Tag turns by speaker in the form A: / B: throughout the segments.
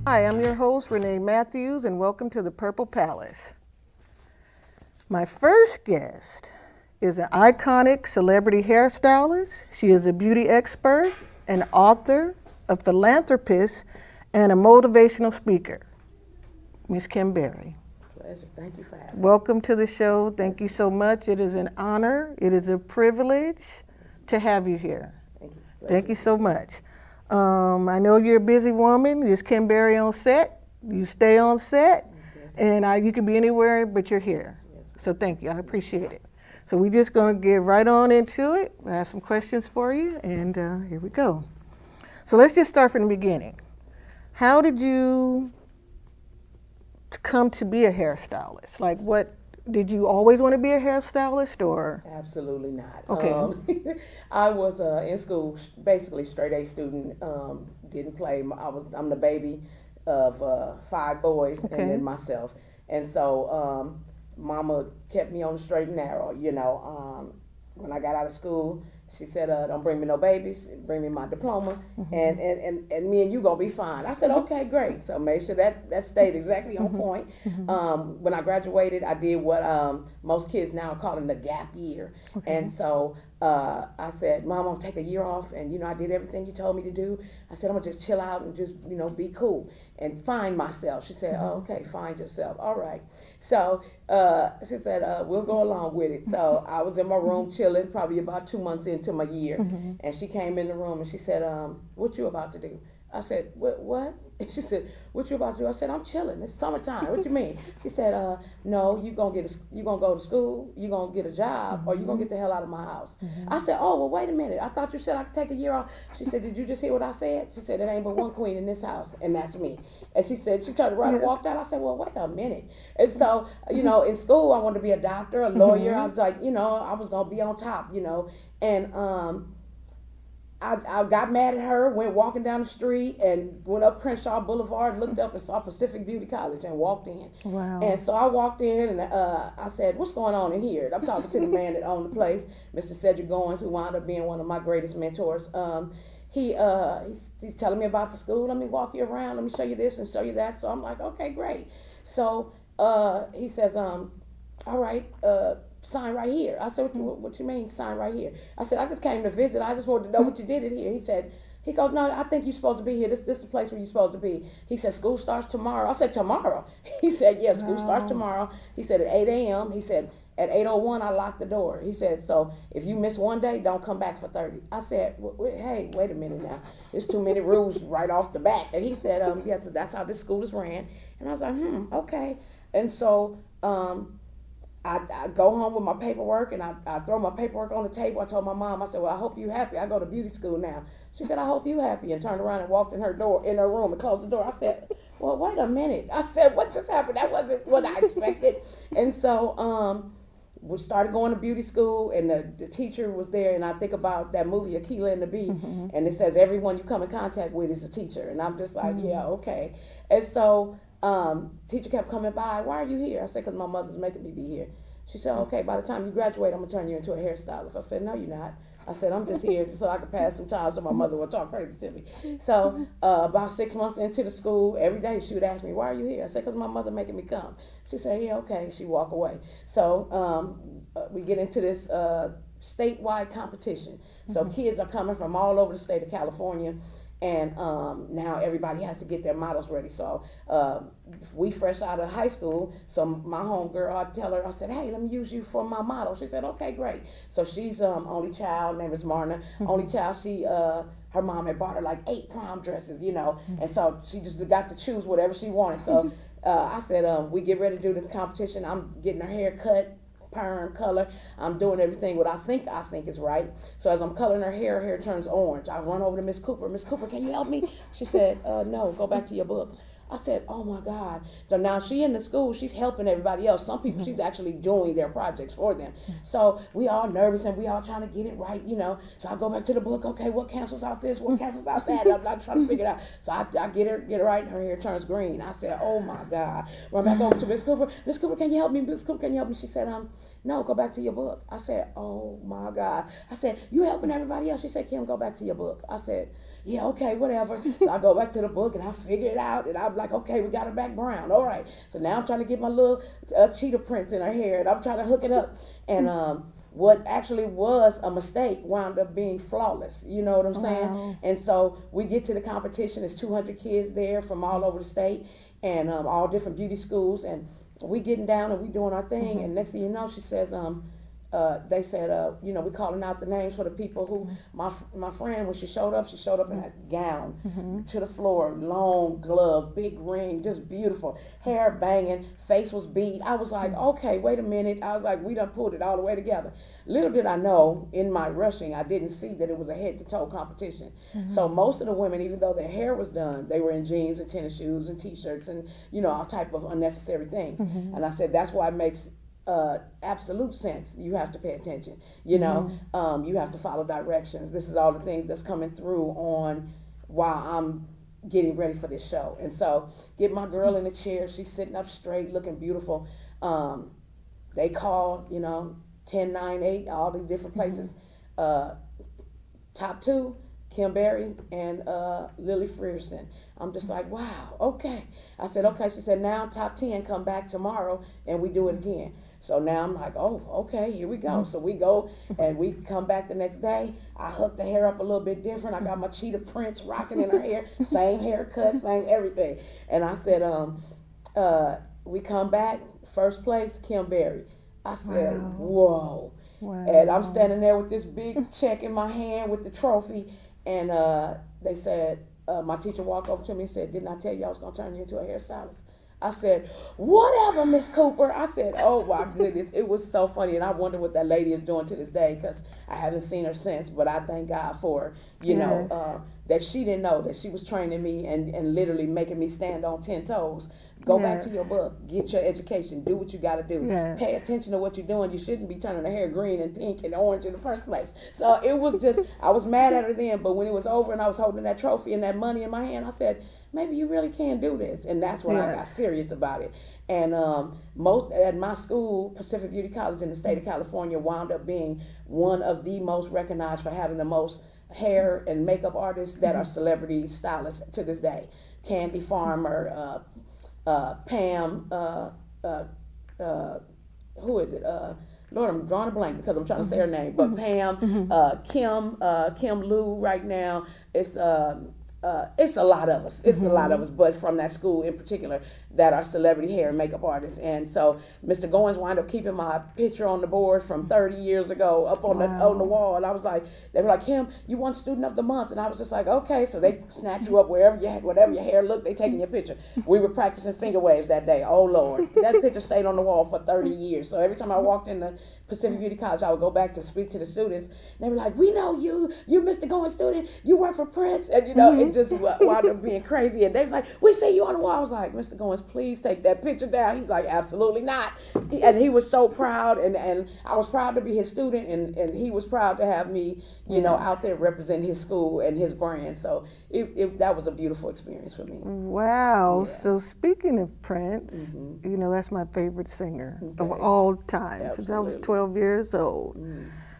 A: Hi, I'm your host, Renee Matthews, and welcome to the Purple Palace. My first guest is an iconic celebrity hairstylist. She is a beauty expert, an author, a philanthropist, and a motivational speaker. Miss Kim Berry.
B: Pleasure. Thank you for having me.
A: Welcome to the show. Thank you so much. It is an honor, it is a privilege to have you here.
B: Thank you.
A: Thank you so much. I know you're a busy woman. It's Kim Berry on set. You stay on set, and you can be anywhere, but you're here. So thank you. I appreciate it. So we're just going to get right on into it. I have some questions for you, and here we go. So let's just start from the beginning. How did you come to be a hairstylist? Like, what did you always want to be a hairstylist, or?
B: Absolutely not.
A: Okay.
B: I was in school, basically straight A student. Didn't play. I'm the baby of 5 boys
A: Okay.
B: and then myself, and so Mama kept me on the straight and narrow. When I got out of school, she said, "Don't bring me no babies. Bring me my diploma, and me and you gonna be fine." I said, "Okay, great." So made sure that stayed exactly on point. When I graduated, I did what most kids now are calling the gap year, and so I said, "Mom, I'm gonna take a year off," and I did everything you told me to do. I said, "I'm gonna just chill out and just be cool and find myself." She said, "Oh, okay, find yourself. All right." So she said, "We'll go along with it." So I was in my room chilling, probably about 2 months into my year, and she came in the room and she said, "What you about to do?" I said, "What?" And she said, "What you about to do?" I said, "I'm chilling. It's summertime. What you mean?" She said, "No, you gonna go to school, you gonna get a job, or you gonna get the hell out of my house." I said, "Oh, well, wait a minute. I thought you said I could take a year off." She said, "Did you just hear what I said?" She said, "There ain't but one queen in this house, and that's me." And she said, she turned around and walked out. I said, "Well, wait a minute." And so, in school, I wanted to be a doctor, a lawyer. I was like, I was gonna be on top, and I got mad at her, went walking down the street and went up Crenshaw Boulevard, looked up and saw Pacific Beauty College and walked in.
A: Wow.
B: And so I walked in and I said, "What's going on in here?" And I'm talking to the man that owned the place, Mr. Cedric Goins, who wound up being one of my greatest mentors. He's telling me about the school. "Let me walk you around. Let me show you this and show you that." So I'm like, "Okay, great." So he says, "All right, sign right here." I said, what you mean, sign right here?" I said, "I just came to visit. I just wanted to know what you did in here." He goes, "No, I think you're supposed to be here. This is the place where you're supposed to be." He said, "School starts tomorrow." I said, "Tomorrow?" He said, "Yeah, school starts tomorrow." He said, "At 8 a.m. He said, "At 8:01, I locked the door." He said, "So if you miss one day, don't come back for 30. I said, "Hey, wait a minute now. There's too many rules right off the bat." And he said, "Yeah, so that's how this school is ran." And I was like, okay. And so I go home with my paperwork and I throw my paperwork on the table. I told my mom, I said, "Well, I hope you're happy. I go to beauty school now." She said, "I hope you happy," and turned around and walked in her room and closed the door. I said, "Well, wait a minute." I said, "What just happened? That wasn't what I expected." And so we started going to beauty school, and the teacher was there, and I think about that movie Akeelah and the Bee, and it says everyone you come in contact with is a teacher, and I'm just like, yeah, okay. And so teacher kept coming by. "Why are you here?" I said, "Because my mother's making me be here." She said, "Okay, by the time you graduate, I'm going to turn you into a hairstylist." I said, "No, you're not." I said, "I'm just here so I can pass some time so my mother will talk crazy to me." So about 6 months into the school, every day she would ask me, "Why are you here?" I said, "Because my mother making me come." She said, "Yeah, okay." She walk away. So we get into this statewide competition. So kids are coming from all over the state of California. And now everybody has to get their models ready. So we fresh out of high school. So my homegirl, I tell her, I said, "Hey, let me use you for my model." She said, "Okay, great." So she's only child, name is Marna. Only child. She her mom had bought her like 8 prom dresses, and so she just got to choose whatever she wanted. So I said, we get ready to do the competition. I'm getting her hair cut, perm color. I'm doing everything what I think is right. So as I'm coloring her hair turns orange. I run over to Miss Cooper. "Miss Cooper, can you help me?" She said, "No, go back to your book." I said, "Oh my God." So now she in the school, she's helping everybody else. Some people she's actually doing their projects for them. So we all nervous and we all trying to get it right, So I go back to the book, okay, what cancels out this, what cancels out that? I'm not trying to figure it out. So I get it right, her hair turns green. I said, "Oh my God." Run back over to Miss Cooper. "Miss Cooper, can you help me? Miss Cooper, can you help me?" She said, "No, go back to your book." I said, "Oh my God." I said, "You helping everybody else?" She said, "Kim, go back to your book." I said, yeah, okay, whatever. So I go back to the book and I figure it out, and I'm like, okay, we got her back brown. All right. So now I'm trying to get my little cheetah prints in her hair, and I'm trying to hook it up. And what actually was a mistake wound up being flawless. You know what I'm saying?
A: Wow.
B: And so we get to the competition. There's 200 kids there from all over the state, and all different beauty schools. And we getting down and we doing our thing. And next thing you know, she says, they said, you know, we calling out the names for the people who, my friend, when she showed up in that gown to the floor, long gloves, big ring, just beautiful, hair banging, face was beat. I was like, okay, wait a minute. I was like, we done pulled it all the way together. Little did I know, in my rushing, I didn't see that it was a head-to-toe competition. So most of the women, even though their hair was done, they were in jeans and tennis shoes and T-shirts and, you know, all type of unnecessary things. And I said, that's why it makes absolute sense. You have to pay attention. You know, you have to follow directions. This is all the things that's coming through on while I'm getting ready for this show. And so, get my girl in the chair. She's sitting up straight, looking beautiful. They called, you know, 10, 9, 8, all the different places. Top 2, Kim Berry and Lily Frierson. I'm just like, wow, okay. I said, okay. She said, now top 10 come back tomorrow and we do it again. So now I'm like, oh, okay, here we go. So we go and we come back the next day. I hooked the hair up a little bit different. I got my cheetah prints rocking in her hair, same haircut, same everything. And I said, we come back, first place, Kim Berry. I said, whoa.
A: Wow.
B: And I'm standing there with this big check in my hand with the trophy. And they said, my teacher walked over to me and said, didn't I tell you I was going to turn you into a hairstylist? I said, whatever, Miss Cooper. I said, oh my goodness. It was so funny. And I wonder what that lady is doing to this day, because I haven't seen her since. But I thank God for, you know, that she didn't know that she was training me and literally making me stand on 10 toes. Go back to your book. Get your education. Do what you got to do. Pay attention to what you're doing. You shouldn't be turning the hair green and pink and orange in the first place. So it was just, I was mad at her then. But when it was over and I was holding that trophy and that money in my hand, I said, maybe you really can do this. And that's when I got serious about it. And most at my school, Pacific Beauty College in the state of California, wound up being one of the most recognized for having the most hair and makeup artists that are celebrity stylists to this day. Candy Farmer, Pam, who is it? Lord, I'm drawing a blank because I'm trying to say her name. But Pam, Kim Lou right now. It's a lot of us. It's a lot of us, but from that school in particular that are celebrity hair and makeup artists. And so Mr. Goins wound up keeping my picture on the board from 30 years ago up on the wall. And I was like, they were like, Kim, you won Student of the Month. And I was just like, okay. So they snatch you up whatever your hair looked, they taking your picture. We were practicing finger waves that day. Oh Lord, that picture stayed on the wall for 30 years. So every time I walked in the Pacific Beauty College, I would go back to speak to the students. And they were like, we know you. You're Mr. Goins student. You work for Prince. And you know, it just wound up being crazy. And they was like, we see you on the wall. I was like, Mr. Goins, please take that picture down. He's like, absolutely not. And he was so proud. And I was proud to be his student. And he was proud to have me, you know, out there representing his school and his brand. So that was a beautiful experience for me.
A: Wow.
B: Yeah.
A: So speaking of Prince, you know, that's my favorite singer of all time since I was 12 years old.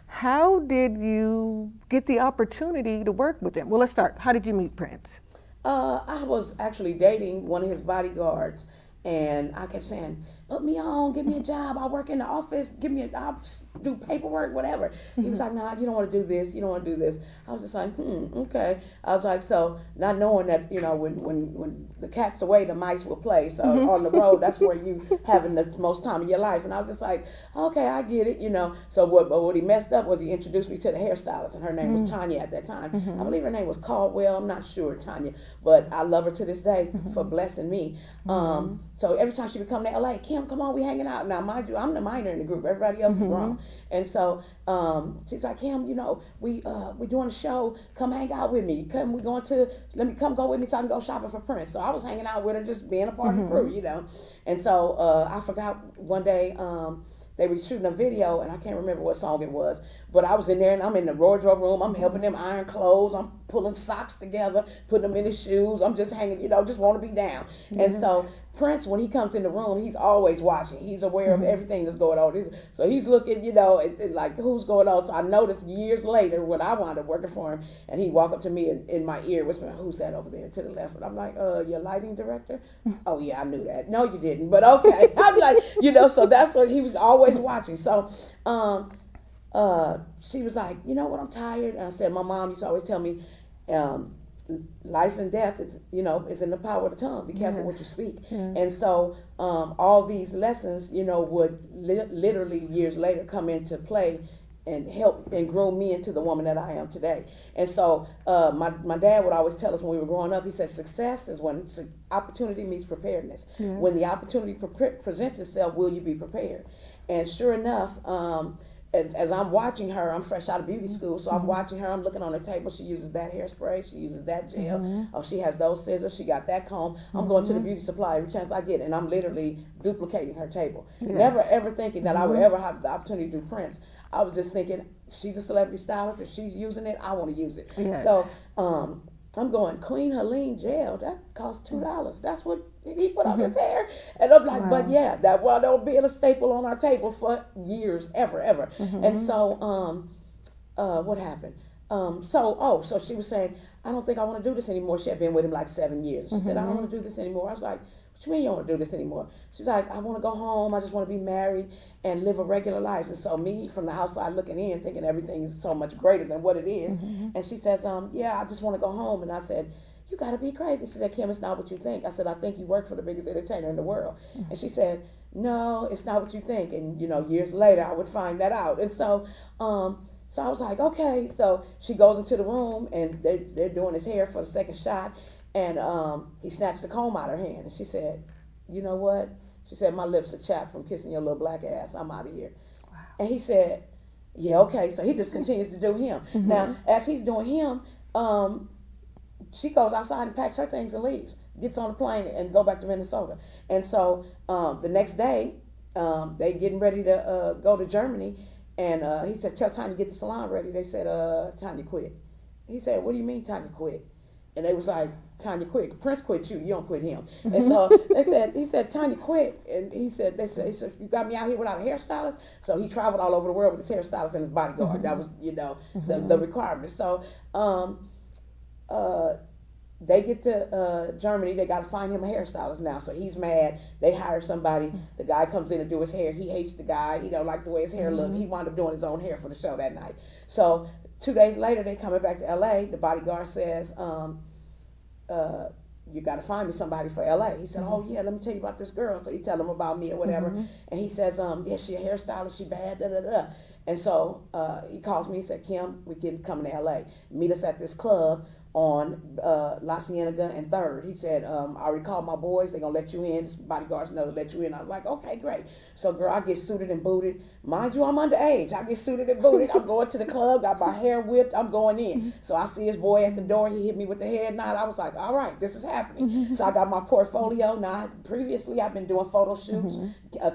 A: How did you get the opportunity to work with him? Well, let's start. How did you meet Prince?
B: I was actually dating one of his bodyguards, and I kept saying, put me on, give me a job, I'll work in the office, I'll do paperwork, whatever. He was like, nah, you don't want to do this, you don't want to do this. I was just like, okay. I was like, so not knowing that, you know, when the cat's away, the mice will play. So on the road, that's where you having the most time of your life. And I was just like, okay, I get it, you know. So what he messed up was he introduced me to the hairstylist, and her name was Tanya at that time. I believe her name was Caldwell, I'm not sure, Tanya, but I love her to this day for blessing me. So every time she would come to LA, Kim, come on, we hanging out. Now, mind you, I'm the minor in the group. Everybody else is grown. And so she's like, Kim, you know, we doing a show. Come hang out with me. Let me come go with me so I can go shopping for Prince. So I was hanging out with her, just being a part of the crew, you know. And so I forgot one day, they were shooting a video, and I can't remember what song it was, but I was in there, and I'm in the wardrobe room. I'm helping them iron clothes. I'm pulling socks together, putting them in his shoes. I'm just hanging, you know, just want to be down. And so Prince, when he comes in the room, he's always watching. He's aware of everything that's going on. So he's looking, it's like, who's going on? So I noticed years later when I wound up working for him, and he'd walk up to me in my ear, whispering, "Who's that over there to the left?" And I'm like, "Your lighting director?" "Oh, yeah, I knew that." "No, you didn't, but okay." I'm like, so that's what he was always watching. So she was like, "You know what, I'm tired." And I said, my mom used to always tell me, life and death is in the power of the tongue. Be careful what you speak. And so all these lessons would literally years later come into play and help and grow me into the woman that I am today. And so my dad would always tell us when we were growing up, he said, success is when opportunity meets preparedness. When the opportunity presents itself, will you be prepared? And sure enough, as I'm watching her, I'm fresh out of beauty school, so I'm watching her, I'm looking on her table. She uses that hairspray, she uses that gel, oh, she has those scissors, she got that comb. I'm going to the beauty supply every chance I get, and I'm literally duplicating her table. Never ever thinking that I would ever have the opportunity to do Prince. I was just thinking, she's a celebrity stylist, if she's using it, I want to use it. So I'm going, Queen Helene gel, that costs $2. That's what he put on his hair. And I'm like, but yeah, that wound up being a staple on our table for years, ever. And so, what happened? So she was saying, I don't think I want to do this anymore. She had been with him like 7 years. She said, I don't want to do this anymore. I was like, what you mean you don't want to do this anymore? She's like, I want to go home. I just want to be married and live a regular life. And so me from the outside looking in, thinking everything is so much greater than what it is. And she says, yeah, I just want to go home. And I said, you got to be crazy. She said, Kim, it's not what you think. I said, I think you work for the biggest entertainer in the world. And she said, no, it's not what you think. And, years later, I would find that out. And so, so I was like, okay. So she goes into the room, and they're doing his hair for the second shot. And he snatched the comb out of her hand. And she said, you know what? She said, my lips are chapped from kissing your little black ass. I'm out of here. Wow. And he said, yeah, okay. So he just continues to do him. Now, as he's doing him, she goes outside and packs her things and leaves, gets on the plane and go back to Minnesota. And so the next day, they getting ready to go to Germany. And he said, tell Tanya, get the salon ready. They said, Tanya quit. He said, what do you mean Tanya quit? And they was like, Tanya quit. Prince quit you. You don't quit him. And so he said, Tanya quit. And he said, you got me out here without a hairstylist? So he traveled all over the world with his hairstylist and his bodyguard. That was, the requirement. So they get to Germany. They got to find him a hairstylist now. So he's mad. They hire somebody. The guy comes in to do his hair. He hates the guy. He don't like the way his hair looked. He wound up doing his own hair for the show that night. So 2 days later, they coming back to L.A. The bodyguard says, you got to find me somebody for L.A. He said, oh, yeah, let me tell you about this girl. So he tell him about me or whatever. And he says, yeah, she a hairstylist. She bad, da-da-da. And so he calls me. He said, Kim, we can come to L.A. Meet us at this club on La Cienega and 3rd. He said, I already called my boys. They're going to let you in. This bodyguards know to let you in. I was like, okay, great. So, girl, I get suited and booted. Mind you, I'm underage. I get suited and booted. I'm going to the club, got my hair whipped. I'm going in. So I see his boy at the door. He hit me with the head nod. I was like, all right, this is happening. So I got my portfolio. Now, previously, I've been doing photo shoots,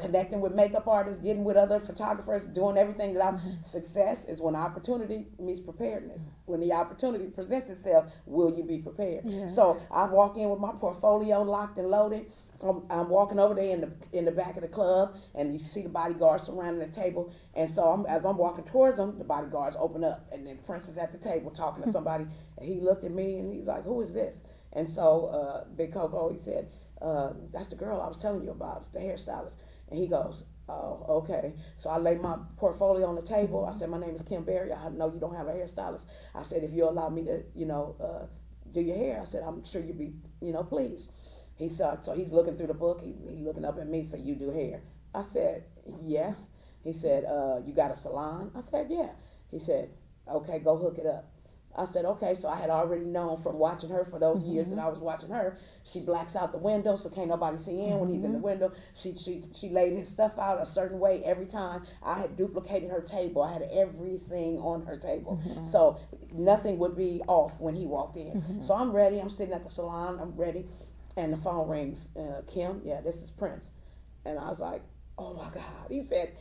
B: connecting with makeup artists, getting with other photographers, doing everything that I'm. Success is when opportunity meets preparedness. When the opportunity presents itself, will you be prepared? Yes. So I walk in with my portfolio locked and loaded. I'm walking over there in the back of the club, and you see the bodyguards surrounding the table. And so as I'm walking towards them, the bodyguards open up, and then Prince is at the table talking to somebody. And he looked at me, and he's like, "Who is this?" And so Big Coco, he said, "That's the girl I was telling you about. It's the hairstylist." And he goes, "Oh, okay." So I laid my portfolio on the table. I said, "My name is Kim Berry. I know you don't have a hairstylist." I said, "If you allow me to, do your hair," I said, "I'm sure you'd be, pleased." He said, so he's looking through the book. He's looking up at me. So you do hair? I said, yes. He said, you got a salon? I said, yeah. He said, okay, go hook it up. I said, okay. So I had already known from watching her for those years that I was watching her. She blacks out the window, so can't nobody see in when he's in the window. She laid his stuff out a certain way every time. I had duplicated her table. I had everything on her table. So nothing would be off when he walked in. So I'm ready. I'm sitting at the salon. I'm ready. And the phone rings. Kim, yeah, this is Prince. And I was like, oh my God. He said,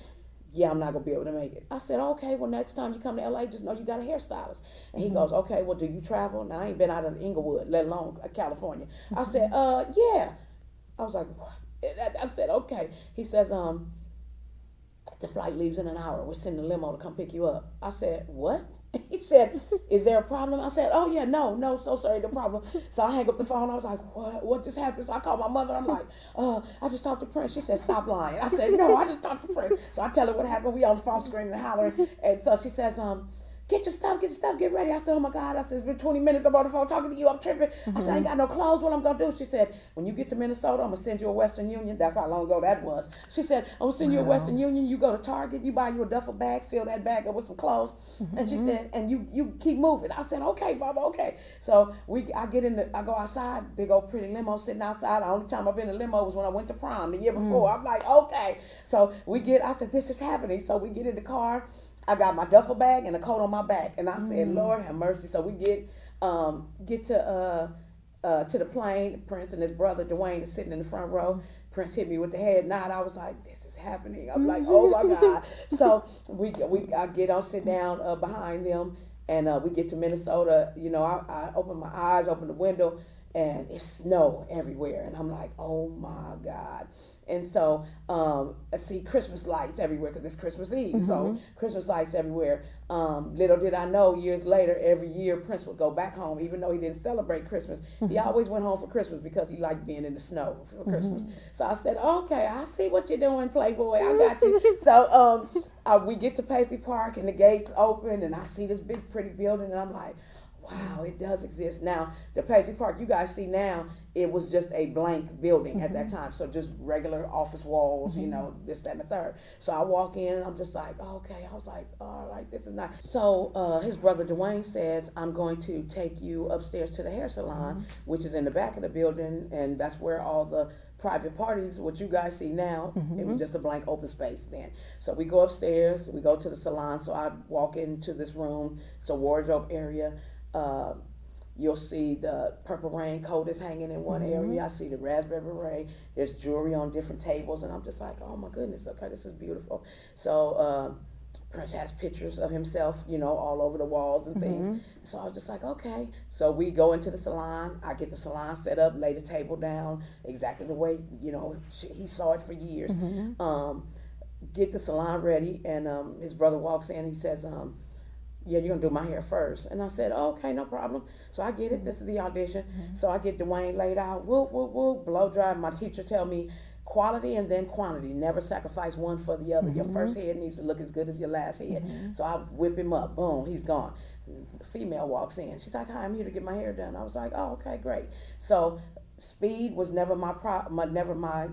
B: yeah, I'm not going to be able to make it. I said, okay, well, next time you come to LA, just know you got a hairstylist. And he goes, okay, well, do you travel? Now, I ain't been out of Inglewood, let alone California. I said, yeah. I was like, what? And I said, okay. He says, the flight leaves in an hour. We're sending a limo to come pick you up. I said, what? He said, is there a problem? I said, oh yeah, no, so sorry, no problem. So I hang up the phone. I was like, what just happened? So I called my mother. I'm like, I just talked to Prince. She said, stop lying. I said, no, I just talked to Prince. So I tell her what happened. We on the phone screaming and hollering. And so she says, get your stuff, get ready. I said, oh my God. I said, it's been 20 minutes. I'm on the phone talking to you. I'm tripping. I said, I ain't got no clothes. What I'm going to do? She said, when you get to Minnesota, I'm going to send you a Western Union. That's how long ago that was. She said, I'm going to send you a Western Union. You go to Target, you buy you a duffel bag, fill that bag up with some clothes. And she said, and you keep moving. I said, okay, Mama, okay. So I go outside, big old pretty limo sitting outside. The only time I've been in a limo was when I went to prom the year before. I'm like, okay. So I said, this is happening. So we get in the car. I got my duffel bag and a coat on my back, and I said, Lord have mercy. So we get to the plane. Prince and his brother Dwayne is sitting in the front row. Prince hit me with the head nod. I was like, this is happening. I'm like, oh my God. So I get on, sit down behind them, and we get to Minnesota. You know, I open my eyes, open the window, and it's snow everywhere. And I'm like, oh my God. And so I see Christmas lights everywhere because it's Christmas Eve. So Christmas lights everywhere. Little did I know, years later, every year Prince would go back home, even though he didn't celebrate Christmas. He always went home for Christmas because he liked being in the snow for Christmas. So I said, okay, I see what you're doing, Playboy. I got you. So we get to Paisley Park and the gates open and I see this big pretty building and I'm like, wow, it does exist. Now, the Paisley Park you guys see now, it was just a blank building at that time. So just regular office walls, you know, this, that, and the third. So I walk in and I'm just like, okay. I was like, all right, this is nice. So his brother Dwayne says, I'm going to take you upstairs to the hair salon, which is in the back of the building. And that's where all the private parties, what you guys see now, it was just a blank open space then. So we go upstairs, we go to the salon. So I walk into this room, it's a wardrobe area. You'll see the Purple Rain coat is hanging in one area. I see the raspberry beret. There's jewelry on different tables, and I'm just like, oh my goodness, okay, this is beautiful. So Prince has pictures of himself, you know, all over the walls and things. So I was just like, okay. So we go into the salon. I get the salon set up, lay the table down exactly the way, you know, he saw it for years. Get the salon ready, and his brother walks in. He says, yeah, you're going to do my hair first. And I said, oh, okay, no problem. So I get it. This is the audition. So I get Dwayne laid out. Whoop, whoop, whoop, blow dry. My teacher tell me quality and then quantity. Never sacrifice one for the other. Your first head needs to look as good as your last head. So I whip him up. Boom, he's gone. The female walks in. She's like, hi, I'm here to get my hair done. I was like, oh, okay, great. So speed was never my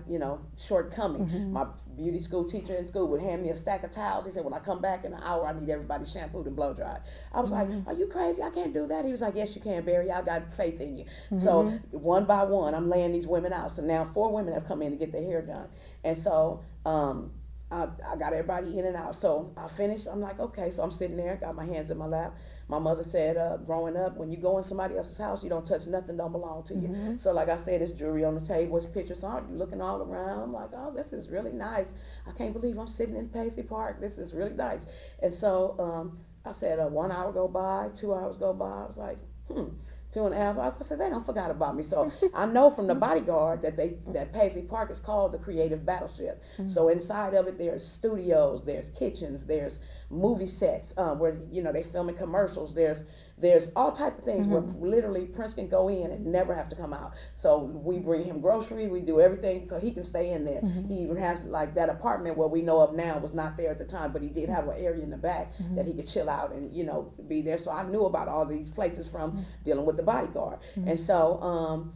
B: you know, shortcoming. My beauty school teacher in school would hand me a stack of towels. He said, when I come back in an hour, I need everybody shampooed and blow dried. I was like, are you crazy? I can't do that. He was like, yes, you can, Barry. I got faith in you. So one by one, I'm laying these women out. So now 4 women have come in to get their hair done. And so I got everybody in and out. So I finished. I'm like, okay. So I'm sitting there, got my hands in my lap. My mother said, growing up, when you go in somebody else's house, you don't touch nothing, don't belong to you. So like I said, there's jewelry on the table, there's pictures. So I'm looking all around. I'm like, oh, this is really nice. I can't believe I'm sitting in Paisley Park. This is really nice. And so I said, 1 hour go by, 2 hours go by. I was like, 2.5 hours. I said, they don't forgot about me. So I know from the bodyguard that Paisley Park is called the Creative Battleship. So inside of it, there's studios, there's kitchens, there's movie sets where, you know, they filming commercials. There's all type of things where literally Prince can go in and never have to come out. So we bring him groceries, we do everything so he can stay in there. He even has like that apartment where we know of now was not there at the time, but he did have an area in the back that he could chill out and, you know, be there. So I knew about all these places from dealing with the bodyguard. And so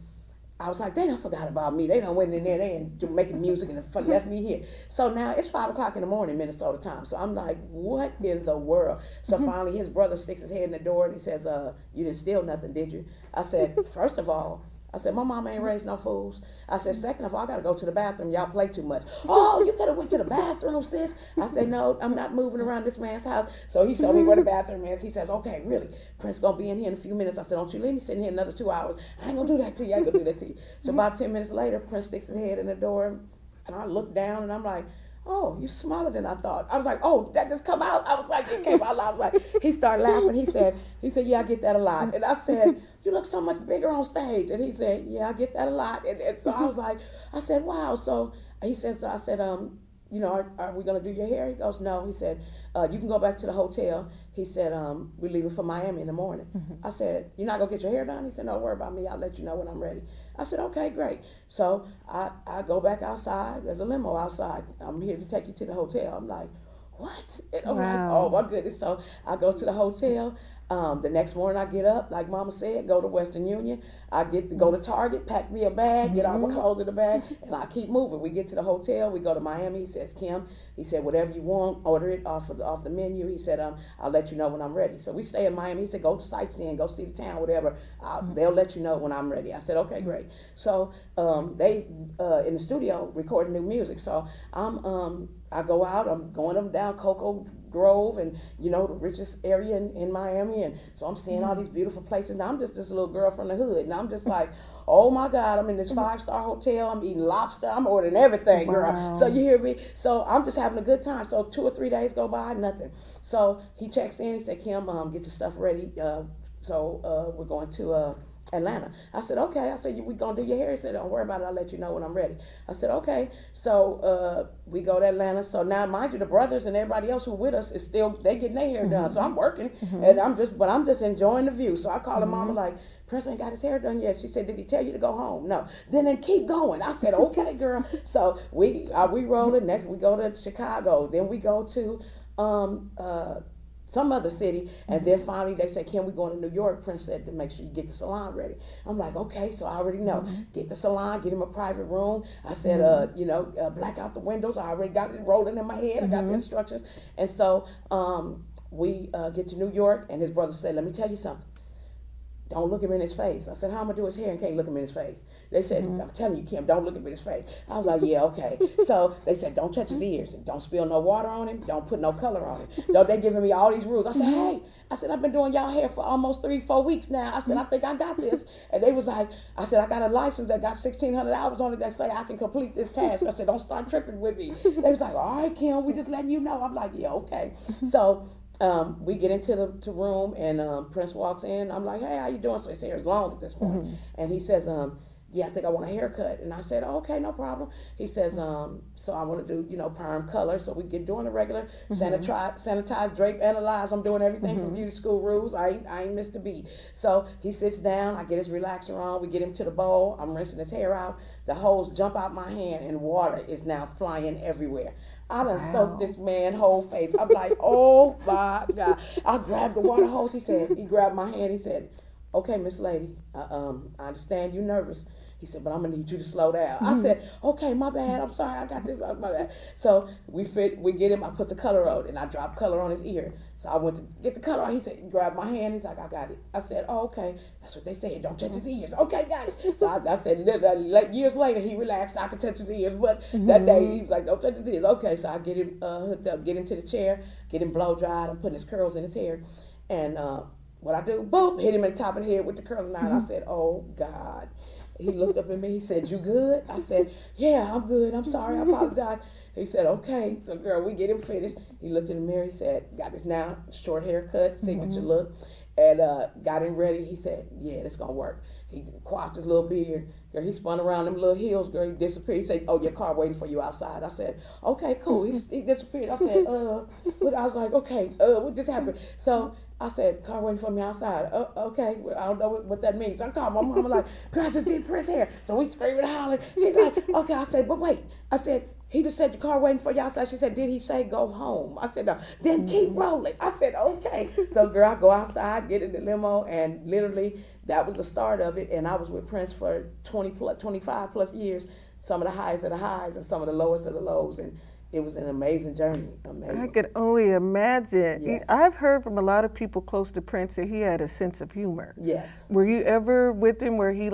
B: I was like, they done forgot about me. They done went in there, they ain't making music and left me here. So now it's 5 o'clock in the morning, Minnesota time. So I'm like, what in the world? So finally his brother sticks his head in the door and he says, you didn't steal nothing, did you? I said, first of all, my mama ain't raised no fools. I said, second of all, I gotta go to the bathroom. Y'all play too much. Oh, you could have went to the bathroom, sis. I said, no, I'm not moving around this man's house. So he showed me where the bathroom is. He says, okay, really? Prince gonna be in here in a few minutes. I said, don't you leave me sitting here another 2 hours. I ain't gonna do that to you. I ain't gonna do that to you. So about 10 minutes later, Prince sticks his head in the door. And I look down and I'm like, oh, you smaller than I thought. I was like, oh, that just come out. I was like, it came out loud. I was like, he started laughing. He said, yeah, I get that a lot. And I said, you look so much bigger on stage. And he said, yeah, I get that a lot. And so I was like, I said, wow. So he said, so I said, you know, are we going to do your hair? He goes, no. He said, you can go back to the hotel. He said, we're leaving for Miami in the morning. I said, you're not going to get your hair done? He said, no, worry about me. I'll let you know when I'm ready. I said, okay, great. So I go back outside. There's a limo outside. I'm here to take you to the hotel. I'm like, what? And I'm like, oh, my goodness. So I go to the hotel. The next morning I get up, like Mama said, go to Western Union. I get to go to Target, pack me a bag, get all my clothes in the bag, and I keep moving. We get to the hotel. We go to Miami. He says, Kim, he said, whatever you want, order it off the menu. He said, I'll let you know when I'm ready. So we stay in Miami. He said, go to sightseeing, go see the town, whatever. They'll let you know when I'm ready. I said, okay, great. So they in the studio recording new music. So I go out, I'm going them down Cocoa Grove and, you know, the richest area in Miami. And so I'm seeing all these beautiful places. Now I'm just this little girl from the hood. And I'm just like, oh my God, I'm in this 5-star hotel. I'm eating lobster. I'm ordering everything, girl.
A: Wow.
B: So you hear me? So I'm just having a good time. So 2 or 3 days go by, nothing. So he checks in. He said, Kim, get your stuff ready. So we're going to Atlanta. I said, okay. I said, we gonna do your hair? He said, don't worry about it. I'll let you know when I'm ready. I said, okay. So we go to Atlanta. So now, mind you, the brothers and everybody else who with us is still, they getting their hair done. So I'm working and I'm just enjoying the view. So I called her mama like, Prince ain't got his hair done yet. She said, did he tell you to go home? No. Then keep going. I said, okay, girl. So we rolling. Next we go to Chicago. Then we go to some other city, and then finally they said, Kim, we going to New York. Prince said to make sure you get the salon ready. I'm like, okay, so I already know. Get the salon, get him a private room. I said, black out the windows. I already got it rolling in my head. I got the instructions. And so we get to New York, and his brother said, let me tell you something. Don't look him in his face. I said, how am I going to do his hair and can't look him in his face? They said, I'm telling you, Kim, don't look him in his face. I was like, yeah, okay. So they said, don't touch his ears. Don't spill no water on him. Don't put no color on him. They giving me all these rules. I said, hey, I've been doing y'all hair for almost 3-4 weeks now. I said, I think I got this. And they was like, I said, I got a license that got 1,600 hours on it that say I can complete this task. I said, don't start tripping with me. They was like, all right, Kim, we just letting you know. I'm like, yeah, okay. So we get into the room, and Prince walks in. I'm like, hey, how you doing? So his hair is long at this point. And he says, yeah, I think I want a haircut. And I said, oh, okay, no problem. He says, so I want to do, perm color. So we get doing the regular, sanitize, drape, analyze. I'm doing everything from beauty school rules. I ain't missed a beat. So he sits down. I get his relaxer on. We get him to the bowl. I'm rinsing his hair out. The hose jump out my hand, and water is now flying everywhere. I done soaked this man's whole face. I'm like, oh my God. I grabbed the water hose. He grabbed my hand. He said, okay, Miss Lady, I understand you're nervous. He said, but I'm going to need you to slow down. I said, okay, my bad. I'm sorry. I got this. My bad. So we get him. I put the color on, and I dropped color on his ear. So I went to get the color on. He said, he grabbed my hand. He's like, I got it. I said, oh, okay. That's what they said. Don't touch his ears. Okay, got it. So I said, years later, he relaxed. I could touch his ears. But that day, he was like, don't touch his ears. Okay, so I get him hooked up, get him to the chair, get him blow dried. I'm putting his curls in his hair. And what I do, boom, hit him at the top of the head with the curling iron. I said, oh, God. He looked up at me. He said, you good? I said, yeah, I'm good. I'm sorry. I apologize. He said, okay. So, girl, we get him finished. He looked in the mirror. He said, got this now short haircut, signature look, and got him ready. He said, yeah, this going to work. He coiffed his little beard. Girl, he spun around them little heels. Girl, he disappeared. He said, oh, your car waiting for you outside. I said, okay, cool. He disappeared. I said, what? I was like, okay, what just happened? So I said, car waiting for me outside. Okay, well, I don't know what that means. So I called my mom. I'm like, girl, I just did Prince hair. So we screaming and hollering. She's like, okay. I said, but wait. I said, he just said the car waiting for you outside. She said, did he say go home? I said, no. Then keep rolling. I said, okay. So, girl, I go outside, get in the limo, and literally that was the start of it. And I was with Prince for 25 plus years, some of the highs of the highs and some of the lowest of the lows. And it was an amazing journey. Amazing.
A: I could only imagine.
B: Yes.
A: I've heard from a lot of people close to Prince that he had a sense of humor.
B: Yes.
A: Were you ever with him where he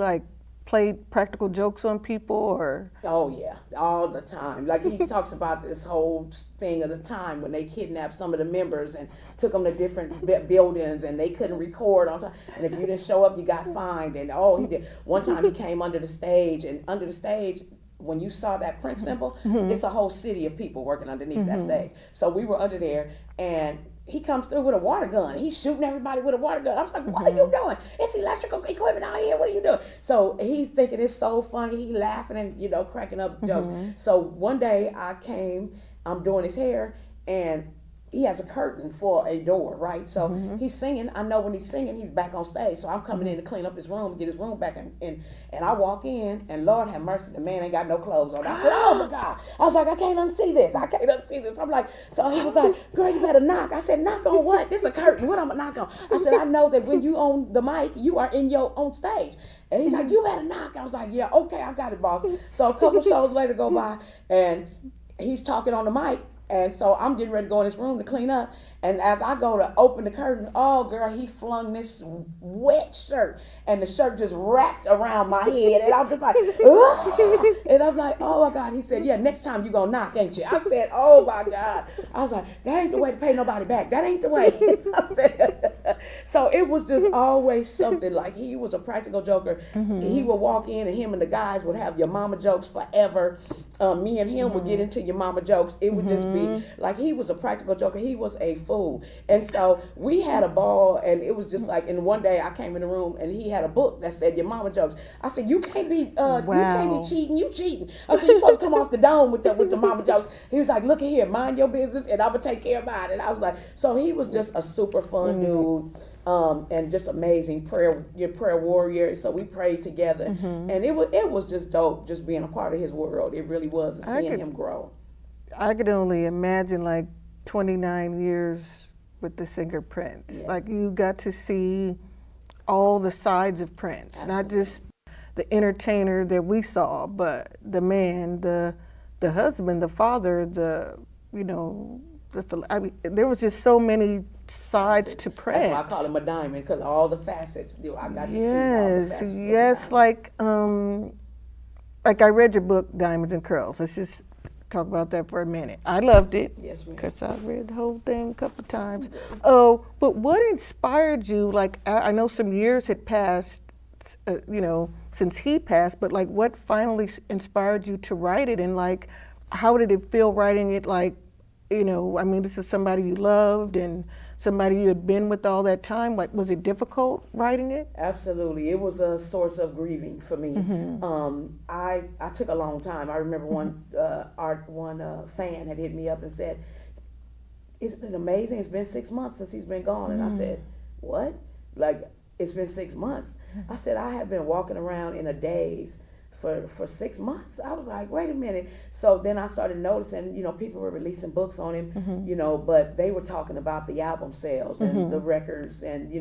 A: played practical jokes on people, or?
B: Oh yeah, all the time. Like he talks about this whole thing of the time when they kidnapped some of the members and took them to different buildings and they couldn't record on time. And if you didn't show up, you got fined. And he did. One time he came under the stage, and under the stage, when you saw that print symbol, it's a whole city of people working underneath that stage. So we were under there, and he comes through with a water gun. He's shooting everybody with a water gun. I was like, what are you doing? It's electrical equipment out here. What are you doing? So he's thinking it's so funny. He laughing and, cracking up jokes. So one day I'm doing his hair, and he has a curtain for a door, right? So he's singing. I know when he's singing, he's back on stage. So I'm coming in to clean up his room, get his room back. And I walk in, and Lord have mercy, the man ain't got no clothes on. I said, oh my God. I was like, I can't unsee this. I'm like, so he was like, girl, you better knock. I said, knock on what? This is a curtain. What I'm going to knock on? I said, I know that when you on the mic, you are in your own stage. And he's like, you better knock. I was like, yeah, okay, I got it, boss. So a couple shows later go by, and he's talking on the mic. And so I'm getting ready to go in his room to clean up. And as I go to open the curtain, oh, girl, he flung this wet shirt. And the shirt just wrapped around my head. And I'm just like, ugh. And I'm like, oh, my God. He said, yeah, next time you going to knock, ain't you? I said, oh, my God. I was like, that ain't the way to pay nobody back. That ain't the way. I said, so it was just always something. Like, he was a practical joker. He would walk in, and him and the guys would have your mama jokes forever. Me and him would get into your mama jokes. It would just be like, he was a practical joker. He was a fool. And so we had a ball, and it was just like, and one day I came in the room, and he had a book that said your mama jokes. I said, you can't be cheating. You cheating. I said, you're supposed to come off the dome with the mama jokes. He was like, look at here, mind your business, and I'm gonna take care of mine. And I was like, so he was just a super fun dude. And just amazing prayer warrior. So we prayed together, and it was just dope, just being a part of his world. It really was, seeing him grow.
A: I could only imagine, like, 29 years with the singer Prince.
B: Yes.
A: Like, you got to see all the sides of Prince,
B: Absolutely.
A: not just the entertainer that we saw, but the man, the husband, the father, I mean, there was just so many sides to Prince.
B: That's why I call him a diamond, because all the facets. I got to see all the facets.
A: Yes, like I read your book, Diamonds and Curls. Let's just talk about that for a minute. I loved it.
B: Yes, ma'am.
A: Because I read the whole thing a couple of times. Oh, but what inspired you? Like, I know some years had passed, since he passed, but like, what finally inspired you to write it? And like, how did it feel writing it? Like, I mean, this is somebody you loved and somebody you had been with all that time. Like, was it difficult writing it?
B: Absolutely. It was a source of grieving for me. I took a long time. I remember one fan had hit me up and said, it's been amazing. It's been 6 months since he's been gone. And I said, what? Like, it's been 6 months. I said, I have been walking around in a daze for 6 months. I was like, wait a minute. So then I started noticing, people were releasing books on him, but they were talking about the album sales and the records and,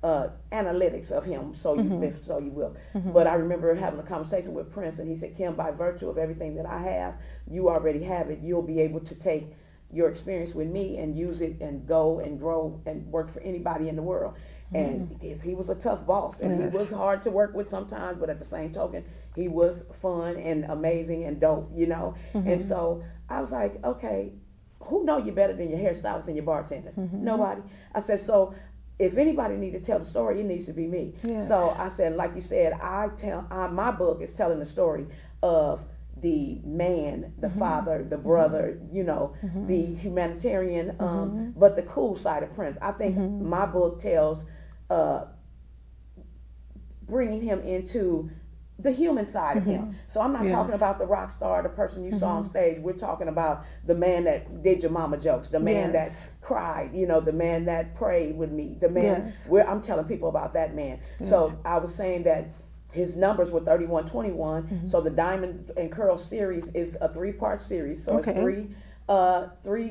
B: analytics of him, so you will. But I remember having a conversation with Prince, and he said, Kim, by virtue of everything that I have, you already have it. You'll be able to take your experience with me and use it and go and grow and work for anybody in the world. And he was a tough boss, and he was hard to work with sometimes, but at the same token, he was fun and amazing and dope, And so I was like, okay, who know you better than your hairstylist and your bartender? Nobody. I said, so if anybody needs to tell the story, it needs to be me.
A: Yes.
B: So I said, like you said, my book is telling the story of the man, the father, the brother, the humanitarian, but the cool side of Prince. I think my book tells bringing him into the human side of him. So I'm not talking about the rock star, the person you saw on stage. We're talking about the man that did your mama jokes, the man that cried, the man that prayed with me, the man where I'm telling people about that man. So I was saying that his numbers were 3121. So the Diamond and Curl series is a 3-part series. So it's three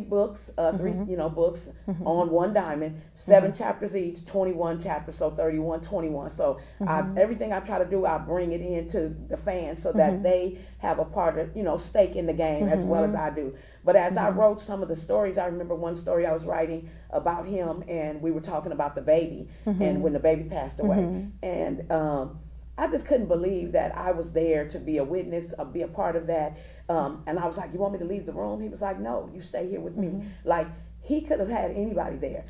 B: books, books on one diamond, 7 chapters each, 21 chapters, so 3121. So everything I try to do, I bring it into the fans so that they have a part of, stake in the game as well as I do. But as I wrote some of the stories, I remember one story I was writing about him, and we were talking about the baby and when the baby passed away. And I just couldn't believe that I was there to be a witness, be a part of that. And I was like, you want me to leave the room? He was like, no, you stay here with me. Like, he could have had anybody there.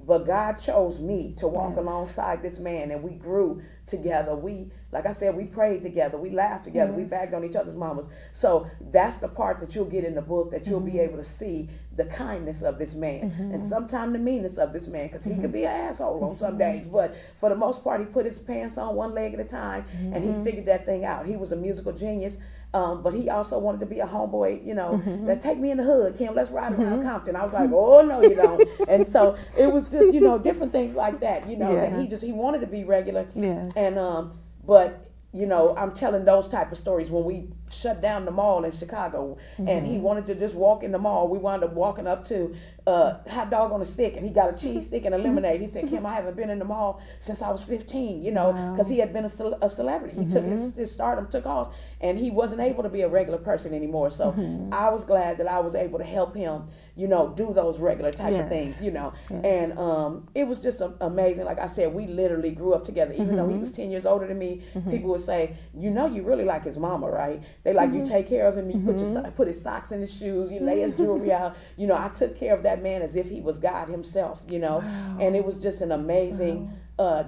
B: But God chose me to walk alongside this man, and we grew together. We, like I said, we prayed together, we laughed together, we bagged on each other's mamas. So that's the part that you'll get in the book, that you'll be able to see the kindness of this man, and sometimes the meanness of this man, because he could be an asshole on some days, but for the most part, he put his pants on one leg at a time, and he figured that thing out. He was a musical genius, but he also wanted to be a homeboy, you know, that take me in the hood, Kim, let's ride around Compton. I was like, oh, no, you don't. And so it was just, you know, different things like that, you know, that he wanted to be regular. And, but, you know, I'm telling those type of stories when we shut down the mall in Chicago, and he wanted to just walk in the mall. We wound up walking up to hot dog on a stick, and he got a cheese stick and a lemonade. He said, Kim, I haven't been in the mall since I was 15, you know, because he had been a celebrity. He took his stardom took off, and he wasn't able to be a regular person anymore. So I was glad that I was able to help him, you know, do those regular type of things, you know. And it was just amazing. Like I said, we literally grew up together. Even though he was 10 years older than me, people would say, you know, you really like his mama, right? They like, you take care of him, you put his socks in his shoes, you lay his jewelry out. You know, I took care of that man as if he was God himself, you know. And it was just an amazing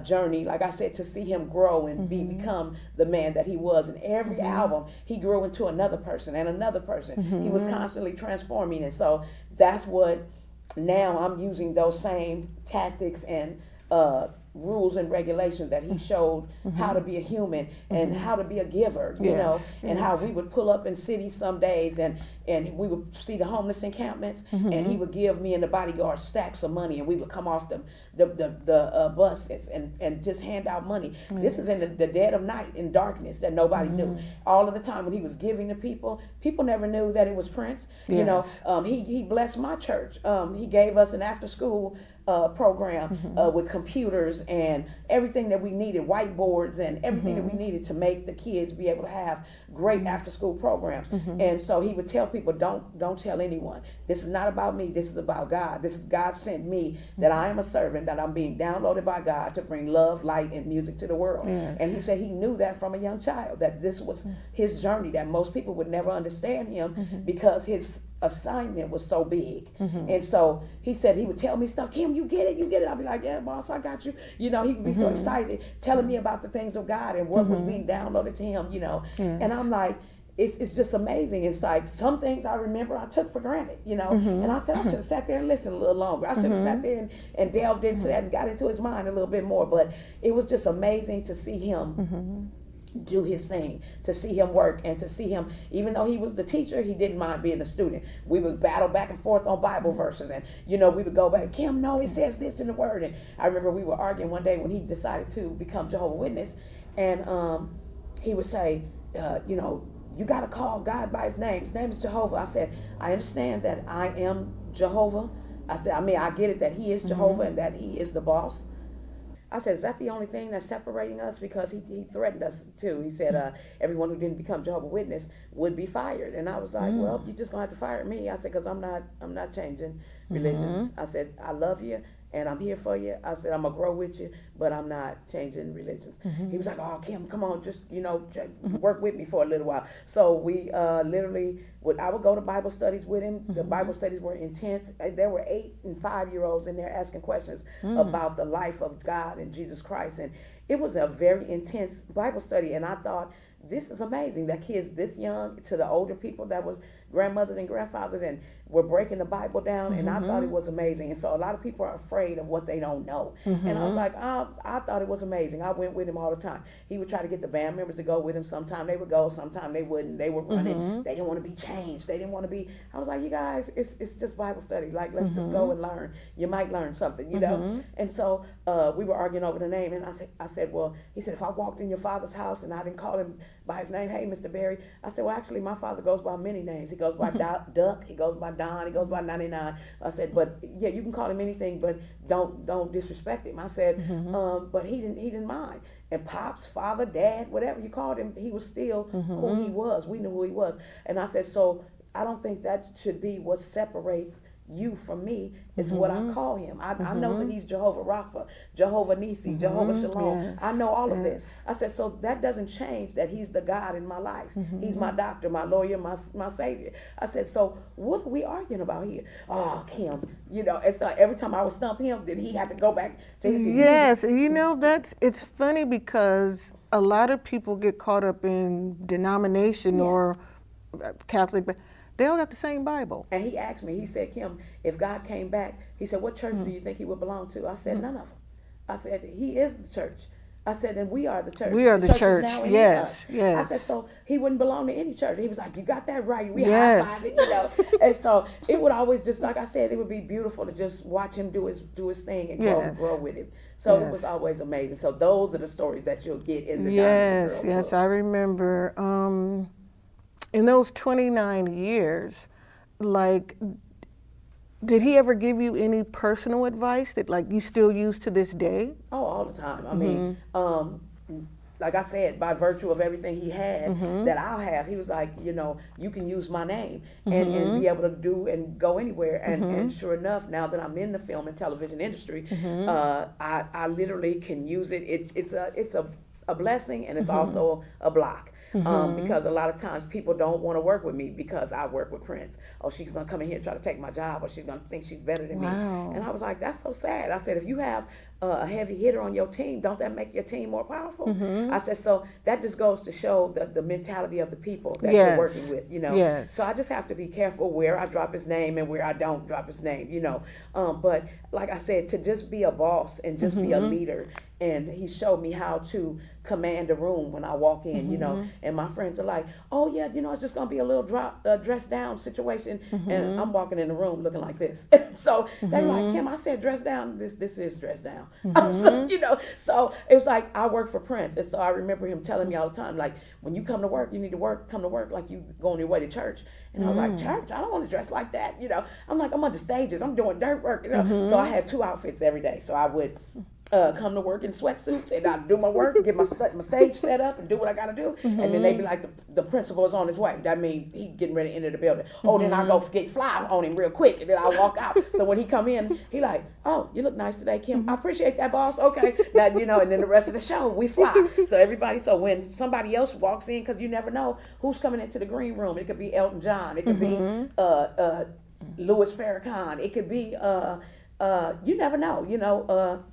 B: journey, like I said, to see him grow and become the man that he was. And every album, he grew into another person and another person. He was constantly transforming. And so that's what, now I'm using those same tactics and rules and regulations that he showed how to be a human and how to be a giver, you know, and how we would pull up in cities some days and we would see the homeless encampments, and he would give me and the bodyguard stacks of money, and we would come off the buses and just hand out money. This is in the dead of night, in darkness that nobody knew. All of the time when he was giving to people never knew that it was Prince. You know, he blessed my church. He gave us an after school program with computers and everything that we needed, whiteboards and everything that we needed to make the kids be able to have great after school programs. And so he would tell people, don't tell anyone. This is not about me. This is about God. This is God sent me, that I am a servant, that I'm being downloaded by God to bring love, light, and music to the world. And he said he knew that from a young child, that this was his journey, that most people would never understand him because his assignment was so big. And so he said he would tell me stuff, Kim, you get it. I'd be like, yeah, boss, I got you. You know, he would be so excited telling me about the things of God and what was being downloaded to him, you know. And I'm like, it's just amazing. It's like some things I remember I took for granted, you know. And I said I should have sat there and listened a little longer. I should have sat there and delved into that and got into his mind a little bit more. But it was just amazing to see him do his thing, to see him work, and to see him, even though he was the teacher, he didn't mind being a student. We would battle back and forth on Bible verses, and you know, we would go back, Kim, no, it says this in the word. And I remember we were arguing one day when he decided to become Jehovah's Witness, and he would say, you know, you got to call God by his name. His name is Jehovah. I said, I understand that I am Jehovah. I said, I mean, I get it that he is Jehovah and that he is the boss. I said, is that the only thing that's separating us? Because he threatened us too. He said everyone who didn't become Jehovah's Witness would be fired. And I was like, well, you're just gonna have to fire me. I said, because I'm not changing religions. I said, I love you and I'm here for you. I said, I'm gonna grow with you, but I'm not changing religions. He was like, oh, Kim, come on, just, you know, work with me for a little while. So we literally I would go to Bible studies with him. The Bible studies were intense. There were 8 and 5-year-olds in there asking questions about the life of God and Jesus Christ. And it was a very intense Bible study. And I thought, this is amazing that kids this young, to the older people that was grandmothers and grandfathers, and were breaking the Bible down. And I thought it was amazing. And so a lot of people are afraid of what they don't know. And I was like, I thought it was amazing. I went with him all the time. He would try to get the band members to go with him. Sometime they would go, sometime they wouldn't. They were running. They didn't want to be changed. They didn't want to be. I was like, you guys, it's just Bible study. Like, let's just go and learn. You might learn something, you know. And so we were arguing over the name. And I said, well, he said, if I walked in your father's house and I didn't call him by his name, hey, Mr. Berry. I said, well, actually, my father goes by many names. He goes by Duck. He goes by Don. He goes by 99. I said, but yeah, you can call him anything, but don't disrespect him. I said, but he didn't mind. And Pops, father, dad, whatever you called him, he was still who he was. We knew who he was. And I said, so I don't think that should be what separates you from me is what I call him. I know that he's Jehovah Rapha, Jehovah Nisi, Jehovah Shalom.
A: Yes.
B: I know all of this. I said, so that doesn't change that he's the God in my life. He's my doctor, my lawyer, my savior. I said, so what are we arguing about here? Oh, Kim, it's like every time I would stump him, then he had to go back to his
A: Yes, it's funny because a lot of people get caught up in denomination or Catholic, but they all got the same Bible.
B: And he asked me, he said, Kim, if God came back, he said, what church do you think he would belong to? I said, none of them. I said, he is the church. I said, and we are the church.
A: We are the church.
B: Is now in
A: Yes,
B: us.
A: yes.
B: I said, so he wouldn't belong to any church. He was like, you got that right. We
A: Yes.
B: high-fiving, And so it would always just, like I said, it would be beautiful to just watch him do his thing and grow with him. So it was always amazing. So those are the stories that you'll get in the Diamonds and Pearls
A: Yes,
B: books.
A: I remember in those 29 years, like, did he ever give you any personal advice that like you still use to this day?
B: Oh, all the time. I mean, like I said, by virtue of everything he had that I'll have, he was like, you can use my name and be able to do and go anywhere. And sure enough, now that I'm in the film and television industry, I literally can use it. It's a blessing, and it's also a block. Because a lot of times people don't want to work with me because I work with Prince. Oh, she's going to come in here and try to take my job, or she's going to think she's better than me. And I was like, that's so sad. I said, if you have a heavy hitter on your team, don't that make your team more powerful? I said, so that just goes to show the mentality of the people that you're working with,
A: Yes.
B: So I just have to be careful where I drop his name and where I don't drop his name, But like I said, to just be a boss and just be a leader, and he showed me how to command a room when I walk in, and my friends are like, oh yeah, it's just gonna be a little dress down situation, and I'm walking in the room looking like this. So they're like, Kim, I said dress down. This is dress down. So it was like I work for Prince, and so I remember him telling me all the time, like, when you come to work, you need to come to work like you go on your way to church. And I was like, church? I don't want to dress like that. I'm like, I'm on the stages, I'm doing dirt work. So I had 2 outfits every day. So I would come to work in sweatsuits, and I'd do my work, get my stage set up, and do what I gotta do. And then they'd be like, the principal is on his way. That means he getting ready to enter the building. Oh, then I go get fly on him real quick, and then I walk out. So when he come in, he like, oh, you look nice today, Kim. I appreciate that, boss. Okay, now and then the rest of the show we fly. So when somebody else walks in, because you never know who's coming into the green room. It could be Elton John. It could be Louis Farrakhan. It could be you never know.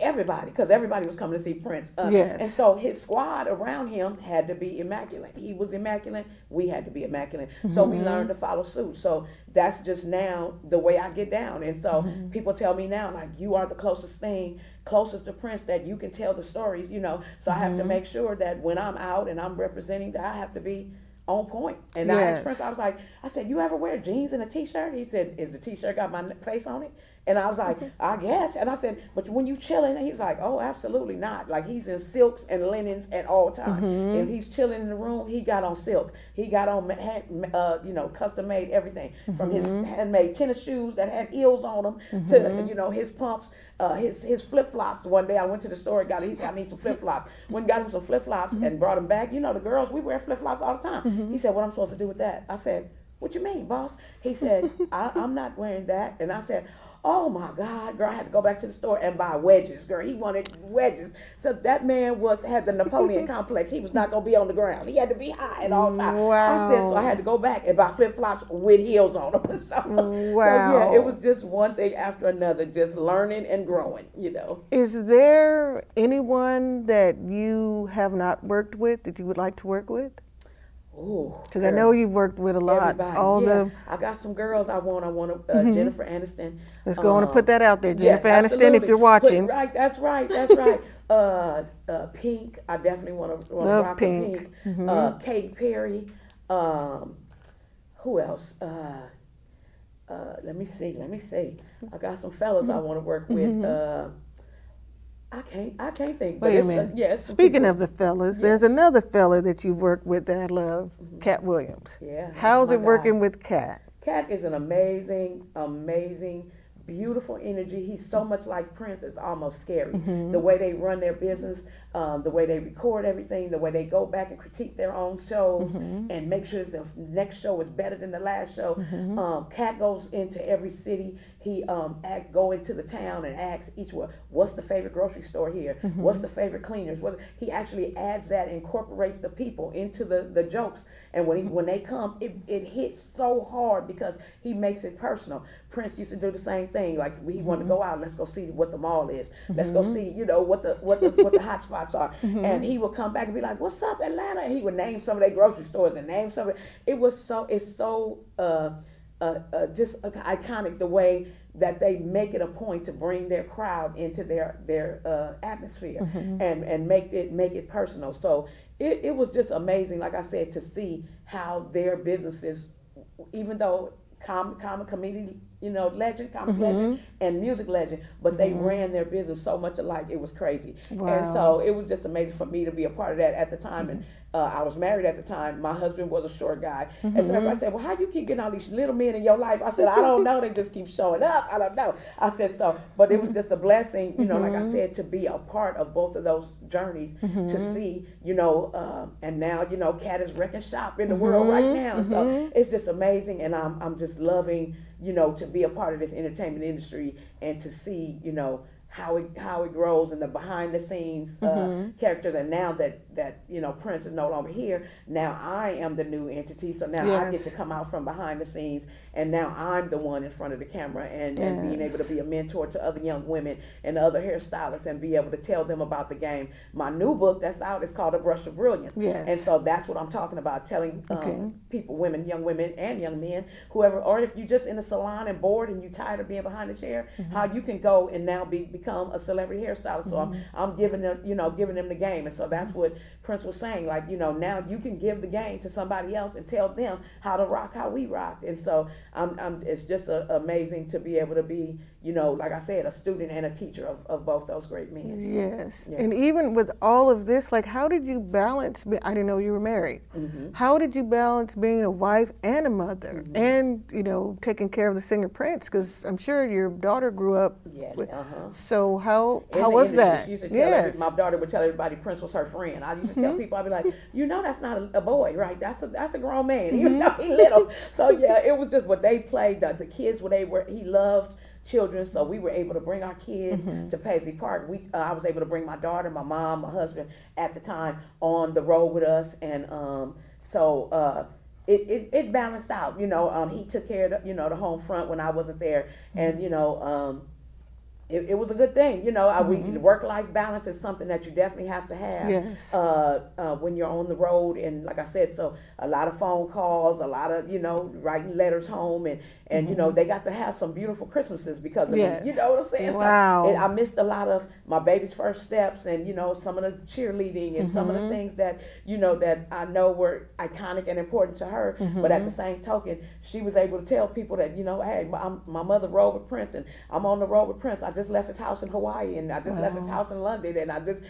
B: Everybody, because everybody was coming to see Prince. And so his squad around him had to be immaculate. He was immaculate. We had to be immaculate. So we learned to follow suit. So that's just now the way I get down. And so people tell me now, like, you are the closest to Prince that you can tell the stories, So I have to make sure that when I'm out and I'm representing, that I have to be on point. And I asked Prince, I said, you ever wear jeans and a t-shirt? He said, is the t-shirt got my face on it? And I was like, I guess. And I said, but when you chilling, he was like, oh, absolutely not. Like, he's in silks and linens at all times. If he's chilling in the room, he got on silk. He got on, custom made everything, from his handmade tennis shoes that had heels on them to, his pumps, his flip flops. One day I went to the store and he said, I need some flip flops. Went and got him some flip flops and brought them back. The girls, we wear flip flops all the time. He said, what I'm supposed to do with that? I said, what you mean, boss? He said, I'm not wearing that. And I said, oh my God, girl, I had to go back to the store and buy wedges, girl. He wanted wedges. So that man had the Napoleon complex. He was not going to be on the ground. He had to be high at all times.
A: Wow.
B: I said, so I had to go back and buy flip-flops with heels on them. So yeah, it was just one thing after another, just learning and growing,
A: Is there anyone that you have not worked with that you would like to work with? Because I know you've worked with a lot.
B: Everybody. I got some girls I want Jennifer Aniston.
A: Let's go on and put that out there. Jennifer Aniston, if you're watching.
B: That's right. Pink, I definitely want to rock Pink. Katy Perry. Who else? Let me see. I got some fellas I want to work with. I can't think.
A: Wait a minute.
B: Yes.
A: Speaking of the fellas, there's another fella that you've worked with that I love, Cat Williams.
B: Yeah.
A: How's it working with Cat?
B: Cat is an amazing, beautiful energy. He's so much like Prince, it's almost scary. The way they run their business, the way they record everything, the way they go back and critique their own shows and make sure that the next show is better than the last show. Cat goes into every city. He go into the town and asks each one, what's the favorite grocery store here? What's the favorite cleaners? He actually adds that, incorporates the people into the jokes. And when they come, it hits so hard because he makes it personal. Prince used to do the same thing. Like he wanted to go out, let's go see what the mall is. Let's go see, what the hot spots are. And he would come back and be like, what's up, Atlanta? And he would name some of their grocery stores and name some of it. It's so just iconic the way that they make it a point to bring their crowd into their atmosphere and make it personal. So it was just amazing, like I said, to see how their businesses, even though comedy legend, comic legend, and music legend, but they ran their business so much alike, it was crazy.
A: Wow.
B: And so it was just amazing for me to be a part of that at the time. And I was married at the time. My husband was a short guy. And so everybody said, well, how you keep getting all these little men in your life? I said, I don't know. They just keep showing up. I don't know. I said, but it was just a blessing, like I said, to be a part of both of those journeys, to see, and now, Cat is wrecking shop in the world right now. So it's just amazing. And I'm just loving, to be a part of this entertainment industry and to see, how it grows and the behind the scenes characters. And now that Prince is no longer here, now I am the new entity. So now I get to come out from behind the scenes, and now I'm the one in front of the camera and being able to be a mentor to other young women and other hairstylists and be able to tell them about the game. My new book that's out is called A Brush of Brilliance.
A: Yes.
B: And so that's what I'm talking about, telling people, young women and young men, whoever, or if you're just in a salon and bored and you're tired of being behind the chair, how you can go and now become a celebrity hairstylist. So I'm giving them, giving them the game. And so that's what Prince was saying, like, now you can give the game to somebody else and tell them how to rock how we rocked. And so it's just amazing to be able to be, like I said, a student and a teacher of both those great men.
A: Yes.
B: Yeah.
A: And even with all of this, like, how did you balance, I didn't know you were married. How did you balance being a wife and a mother and, taking care of the singer Prince? Because I'm sure your daughter grew up with, so how was that?
B: She used to tell my daughter would tell everybody Prince was her friend. I used to tell people, I'd be like, that's not a boy, right? That's a grown man, even though he little. So yeah, it was just what they played. The kids, he loved children, so we were able to bring our kids to Paisley Park. I was able to bring my daughter, my mom, my husband at the time on the road with us, and it balanced out. He took care of the home front when I wasn't there, and it was a good thing. Work-life balance is something that you definitely have to have.
A: Yes.
B: When you're on the road. And like I said, so a lot of phone calls, a lot of, writing letters home. And they got to have some beautiful Christmases because of me. You know what I'm saying?
A: Wow.
B: So I missed a lot of my baby's first steps and, some of the cheerleading and some of the things that, that I know were iconic and important to her. But at the same token, she was able to tell people that, hey, my mother rode with Prince and I'm on the road with Prince. I just left his house in Hawaii and I just left his house in London and I just,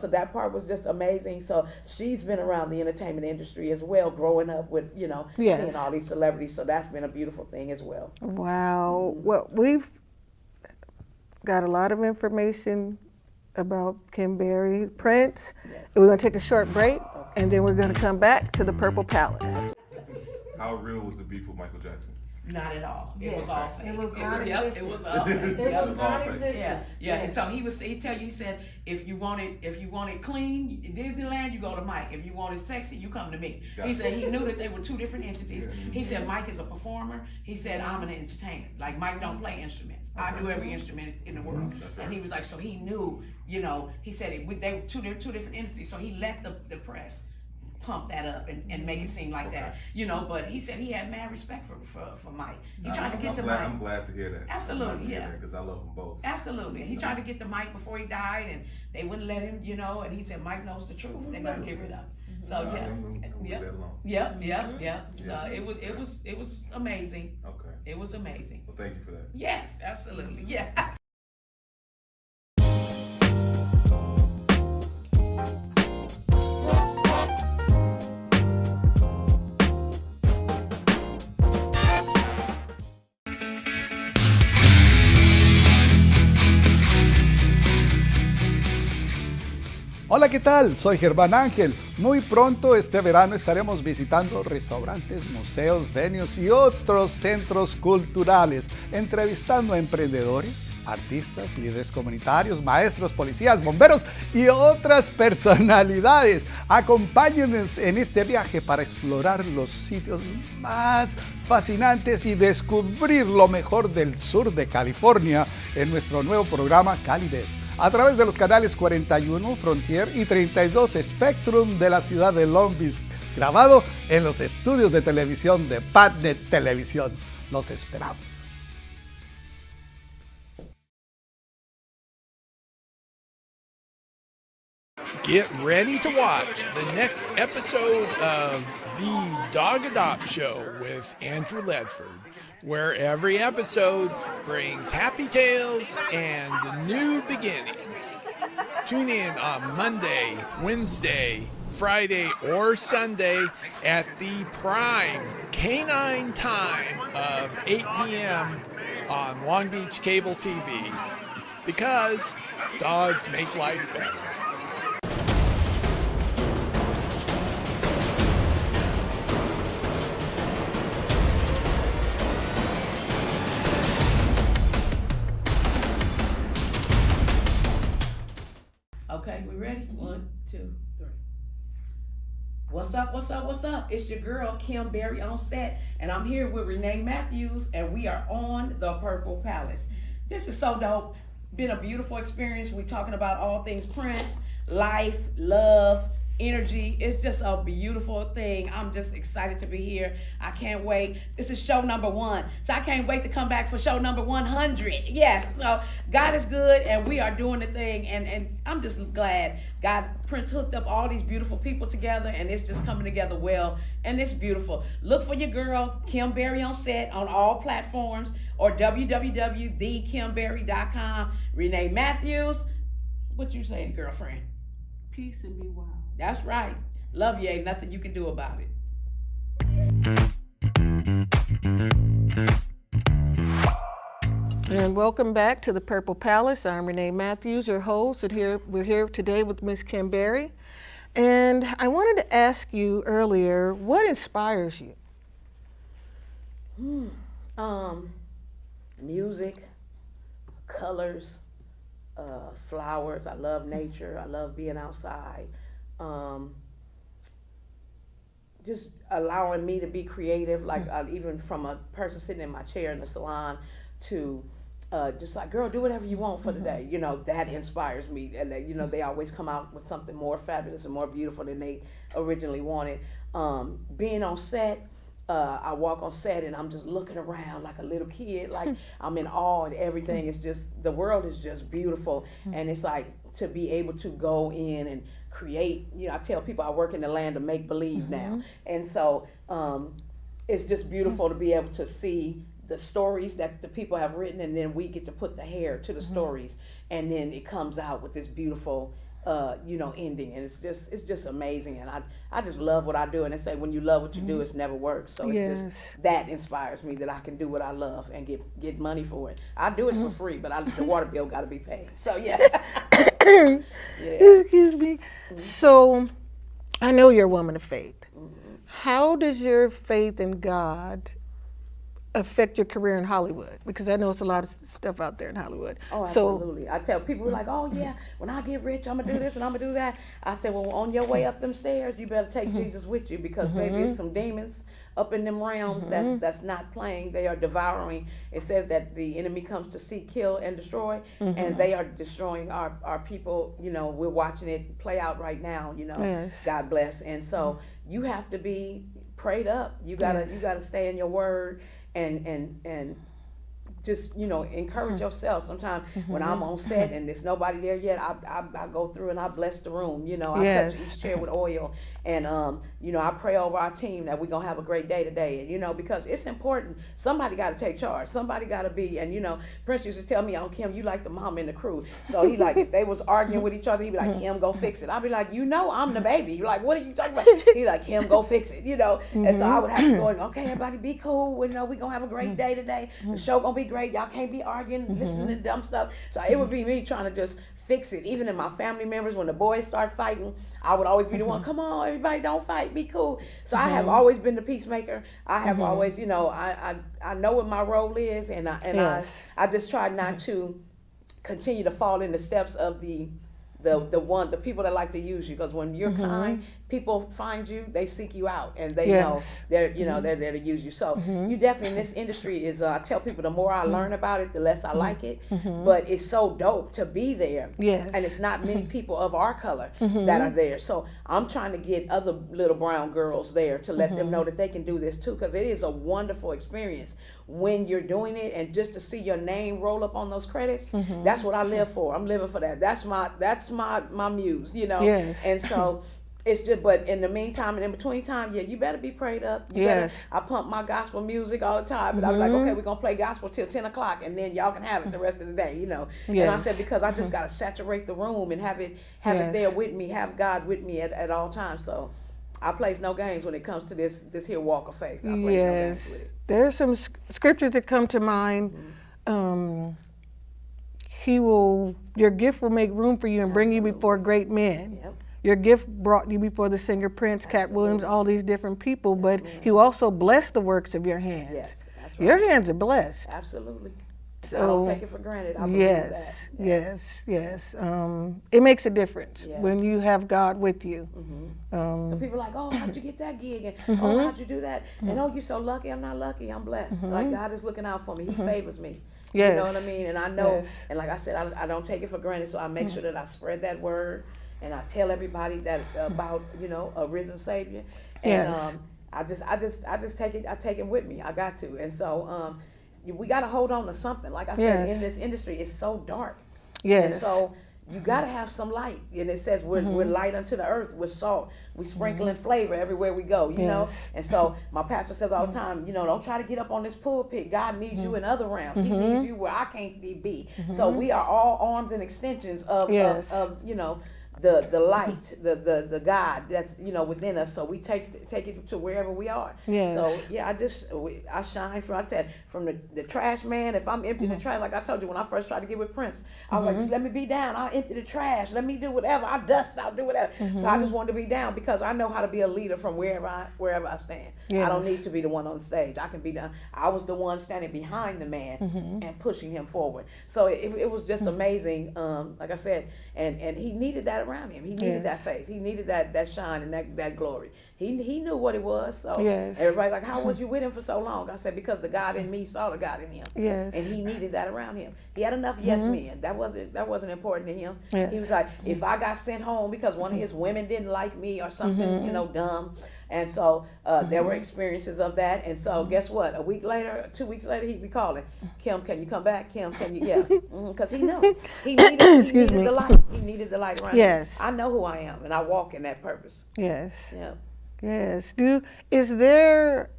B: so that part was just amazing. So she's been around the entertainment industry as well, growing up with, seeing all these celebrities. So that's been a beautiful thing as well.
A: Wow. Well, we've got a lot of information about Kim Berry, Prince.
B: Yes.
A: We're going to take a short break and then we're going to come back to the Purple Palace.
C: How real was the beef with Michael Jackson?
B: Not at all. It was all fake.
A: It was non-existent.
B: Yep, it was all fake.
A: It
B: Yep.
A: was non-existent.
B: Yeah. And so he'd tell you, he said, if you want it clean, Disneyland, you go to Mike. If you want it sexy, you come to me. He said he knew that they were two different entities. He said Mike is a performer. He said I'm an entertainer. Like Mike don't play instruments. I do every instrument in the world.
C: That's right.
B: And he was like, so he knew, he said they were two different entities. So he let the press pump that up and make it seem like that, but he said he had mad respect for Mike. He tried to get to Mike.
C: I'm glad to hear that.
B: Absolutely, yeah.
C: Because I love them both.
B: Absolutely. He tried to get to Mike before he died, and they wouldn't let him, and he said Mike knows the truth. They're gonna get rid of him. So yeah. So it was amazing.
C: Okay.
B: It was amazing.
C: Well, thank you for that.
B: Yes, absolutely. Yeah.
D: Hola, ¿qué tal? Soy Germán Ángel. Muy pronto este verano estaremos visitando restaurantes, museos, venues y otros centros culturales, entrevistando a emprendedores, artistas, líderes comunitarios, maestros, policías, bomberos y otras personalidades. Acompáñenos en este viaje para explorar los sitios más fascinantes y descubrir lo mejor del sur de California en nuestro nuevo programa Calidez, a través de los canales 41 Frontier y 32 Spectrum de la ciudad de Long Beach, grabado en los estudios de televisión de Patnet Televisión. Los esperamos.
E: Get ready to watch the next episode of The Dog Adopt Show with Andrew Ledford, where every episode brings happy tales and new beginnings. Tune in on Monday, Wednesday, Friday, or Sunday at the prime canine time of 8 p.m. on Long Beach Cable TV, because dogs make life better.
B: Okay, we ready? 1, 2, 3. What's up, what's up, what's up? It's your girl, Kim Berry on set, and I'm here with Renee Matthews, and we are on the Purple Palace. This is so dope. Been a beautiful experience. We're talking about all things Prince, life, love, energy. It's just a beautiful thing. I'm just excited to be here. I can't wait. This is show number 1. So I can't wait to come back for show number 100. Yes. So God is good and we are doing the thing. And I'm just glad Prince hooked up all these beautiful people together and it's just coming together well. And it's beautiful. Look for your girl, Kim Berry on set on all platforms or www.thekimberry.com. Renee Matthews. What you saying, girlfriend?
A: Peace and be wild.
B: That's right. Love you. Ain't nothing you can do about it.
A: And welcome back to the Purple Palace. I'm Renee Matthews, your host, and we're here today with Miss Kim Berry. And I wanted to ask you earlier, what inspires you?
B: Music, colors, flowers. I love nature. I love being outside. Just allowing me to be creative, like even from a person sitting in my chair in the salon to just like, girl, do whatever you want for the day. You know, that inspires me. And you know, they always come out with something more fabulous and more beautiful than they originally wanted. Being on set, I walk on set and I'm just looking around like a little kid, like I'm in awe and everything is just, the world is just beautiful. And it's like to be able to go in and create, you know, I tell people I work in the land of make-believe now. And so it's just beautiful to be able to see the stories that the people have written and then we get to put the hair to the stories and then it comes out with this beautiful you know, ending, and it's just amazing, and I just love what I do, and they say when you love what you do, it's never worked. So it's just that inspires me that I can do what I love and get money for it. I do it for free, but the water bill got to be paid. So yeah.
A: Excuse me. So I know you're a woman of faith. How does your faith in God affect your career in Hollywood? Because I know it's a lot of stuff out there in Hollywood.
B: Oh, absolutely. I tell people like, oh yeah, when I get rich, I'm gonna do this and I'm gonna do that. I said, well, on your way up them stairs, you better take Jesus with you because maybe it's some demons up in them realms that's not playing. They are devouring. It says that the enemy comes to seek, kill, and destroy, and they are destroying our people. You know, we're watching it play out right now. You know, God bless. And so you have to be prayed up. You gotta stay in your word. And just, you know, encourage yourself. Sometimes when I'm on set and there's nobody there yet, I go through and I bless the room. You know, I touch each chair with oil. And, you know, I pray over our team that we're going to have a great day today. And, you know, because it's important. Somebody got to take charge. Somebody got to be. And, you know, Prince used to tell me, oh, Kim, you like the mom in the crew. So he like, if they was arguing with each other, he'd be like, Kim, go fix it. I'd be like, you know, I'm the baby. You're like, what are you talking about? He like, Kim, go fix it, you know. And so I would have to go, okay, everybody be cool. You know, we're going to have a great day today. The show going to be great. Y'all can't be arguing, listening to dumb stuff. So it would be me trying to just fix it. Even in my family members, when the boys start fighting, I would always be the one, come on, everybody, don't fight, be cool. So I have always been the peacemaker. I have always, you know, I know what my role is, and
A: Yes.
B: I just try not to continue to fall in the steps of the people that like to use you, because when you're kind, people find you, they seek you out, and they know
A: Yes.
B: they're they're there to use you. So you definitely, in this industry, is I tell people, the more I learn about it, the less I like it. But it's so dope to be there.
A: Yes.
B: And it's not many people of our color that are there. So I'm trying to get other little brown girls there to let them know that they can do this too, because it is a wonderful experience when you're doing it, and just to see your name roll up on those credits. That's what I live for. I'm living for that. That's my muse, you know.
A: Yes.
B: And so it's just, but in the meantime and in between time, yeah, you better be prayed up. You
A: Yes.
B: better, I pump my gospel music all the time, but I was like, okay, we're gonna play gospel till 10 o'clock, and then y'all can have it the rest of the day, you know. And I
A: Yes.
B: said, because I just gotta saturate the room and have it
A: Yes.
B: there with me, have God with me at all times. So I plays no games when it comes to this here walk of faith. I plays no games with it.
A: There's some scriptures that come to mind. Your gift will make room for you and bring you before great men.
B: Yep.
A: Your gift brought you before the singer Prince, Cat Williams, all these different people, but he will also bless the works of your hands.
B: Yes, that's right.
A: Your hands are blessed.
B: Absolutely. I
A: So,
B: don't take it for granted. I believe
A: yes,
B: that.
A: yes. It makes a difference
B: Yeah.
A: when you have God with you.
B: And people are like, oh, how'd you get that gig? And oh, how'd you do that? And oh, you're so lucky. I'm not lucky. I'm blessed. Like, God is looking out for me. He favors me.
A: Yes.
B: You know what I mean? And I know,
A: Yes.
B: and like I said, I don't take it for granted. So I make sure that I spread that word, and I tell everybody that about, you know, a risen Savior. And
A: Yes.
B: I just take it. I take it with me. I got to. And so we got to hold on to something. Like I said,
A: Yes.
B: in this industry, it's so dark.
A: Yes.
B: And so you got to have some light. And it says we're light unto the earth, we're salt. We sprinkling flavor everywhere we go, you know?
A: Yes.
B: And so my pastor says all the time, you know, don't try to get up on this pulpit. God needs you in other realms. He needs you where I can't be. So we are all arms and extensions of you know, the light, the God that's, you know, within us. So we take it to wherever we are.
A: Yes.
B: So yeah, I shine from the trash man. If I'm emptying the trash, like I told you when I first tried to get with Prince, I was like, just let me be down. I'll empty the trash. Let me do whatever. I'll dust. I'll do whatever. So I just wanted to be down because I know how to be a leader from wherever I stand.
A: Yes.
B: I don't need to be the one on the stage. I can be down. I was the one standing behind the man and pushing him forward. So it was just amazing. Like I said, and he needed that around him. He needed that faith. He needed that shine and that glory. He knew what it was. So
A: Yes.
B: everybody like, how was you with him for so long? I said, because the God in me saw the God in him.
A: Yes.
B: And he needed that around him. He had enough yes men. That wasn't important to him.
A: Yes.
B: He was like, if I got sent home because one of his women didn't like me or something, you know, dumb. And so there were experiences of that. And so guess what? A week later, 2 weeks later, he'd be calling, Kim, can you come back? Kim, can you? Yeah. Because he knew. He needed the light. He needed the light around
A: Yes.
B: him. I know who I am, and I walk in that purpose.
A: Yes.
B: Yeah.
A: Yes. Is there